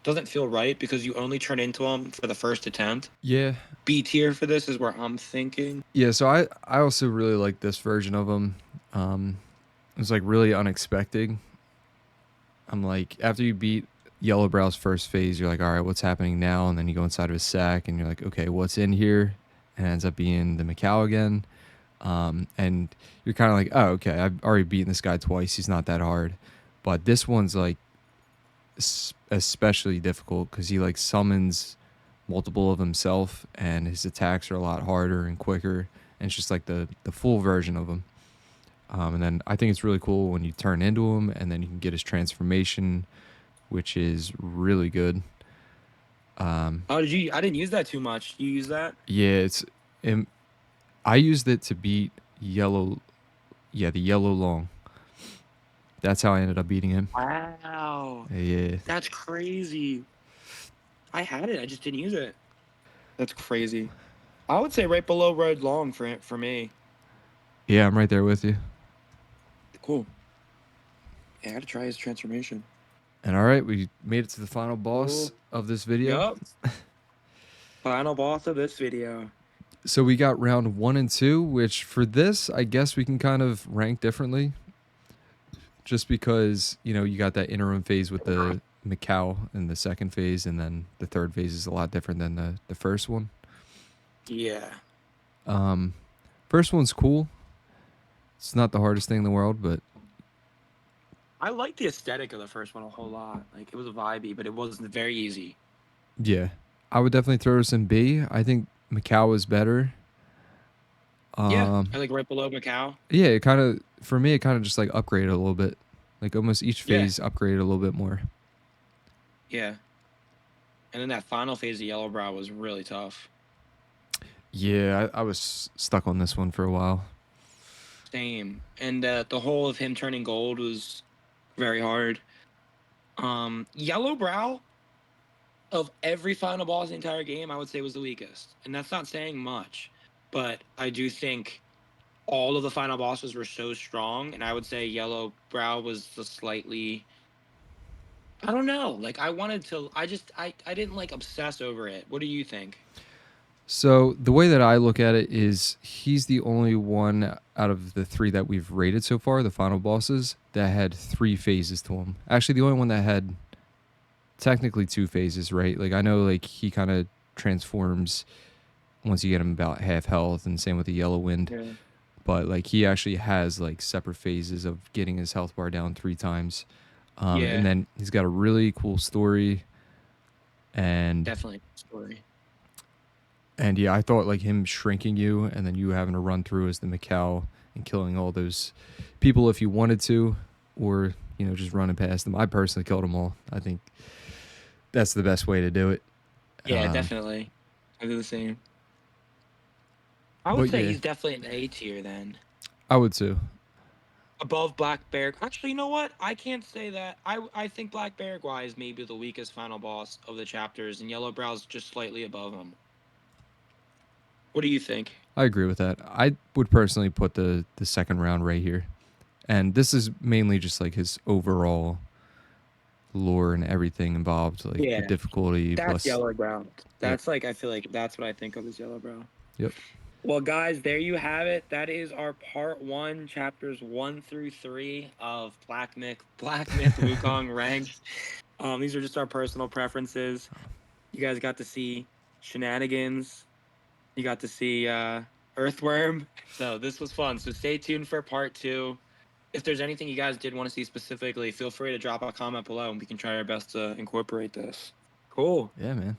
doesn't feel right because you only turn into him for the first attempt. Yeah, B tier for this is where I'm thinking. yeah. So I also really like this version of him. It was like really unexpected. I'm like, after you beat Yellowbrow's first phase, you're like, all right, what's happening now? And then you go inside of his sack, and you're like, okay, what's in here? And it ends up being the Macau again. And you're kind of like, oh, okay, I've already beaten this guy twice. He's not that hard. But this one's like especially difficult because he like summons multiple of himself, and his attacks are a lot harder and quicker. And it's just like the full version of him. And then I think it's really cool when you turn into him, and then you can get his transformation, which is really good. Oh, did you? I didn't use that too much. You use that? Yeah, um, I used it to beat Yellow. Yeah, the Yellow Long. That's how I ended up beating him. Wow, Yeah, that's crazy. I had it, I just didn't use it. That's crazy. I would say right below Road Long for me. yeah, I'm right there with you. Cool. Yeah, I had to try his transformation. And all right, we made it to the final boss Cool. of this video. Yup. Final boss of this video. So we got round 1 and 2, which for this, I guess we can kind of rank differently. Just because, you got that interim phase with the Macau in the second phase, and then the third phase is a lot different than the first one. Yeah. First one's cool. It's not the hardest thing in the world, but I like the aesthetic of the first one a whole lot. Like it was vibey, but it wasn't very easy. yeah. I would definitely throw this in B. I think Macau is better. Yeah. Um, I like right below Macau. yeah, for me, it kind of just like upgraded a little bit. Like almost each Yeah. phase upgraded a little bit more. Yeah. And then that final phase of Yellow Brow was really tough. Yeah, I was stuck on this one for a while. Same. And the whole of him turning gold was very hard. Yellow Brow of every final boss in the entire game, I would say was the weakest. And that's not saying much, but I do think all of the final bosses were so strong, and I would say Yellow Brow was the slightly. I don't know. Like I wanted to. I didn't like obsess over it. What do you think? So the way that I look at it is he's the only one out of the three that we've rated so far, the final bosses, that had 3 phases to him. Actually, the only one that had technically 2 phases, right? Like I know like he kind of transforms once you get him about half health, and same with the Yellow Wind. Yeah. But like he actually has like separate phases of getting his health bar down 3 times. Yeah. And then he's got a really cool story. And Definitely story. And yeah, I thought like him shrinking you and then you having to run through as the Macau and killing all those people if you wanted to, or just running past them. I personally killed them all. I think that's the best way to do it. Yeah, definitely. I do the same. I would But say yeah, he's definitely an A tier then. I would too. Above Black Bear. Actually, you know what? I can't say that. I think Black Bear Guy is maybe the weakest final boss of the chapters, and Yellow Brow's just slightly above him. What do you think? I agree with that. I would personally put the second round right here, and this is mainly just like his overall lore and everything involved, like the Yeah, difficulty that's plus. Yellow Brow. Yep. That's like I feel like that's what I think of as Yellow Brow. Yep. Well, guys, there you have it. That is our part 1, chapters 1 through 3 of Black Myth Wukong ranked. These are just our personal preferences. You guys got to see shenanigans. You got to see Earthworm. So this was fun. So stay tuned for part 2. If there's anything you guys did want to see specifically, feel free to drop a comment below and we can try our best to incorporate this. Cool. Yeah, man.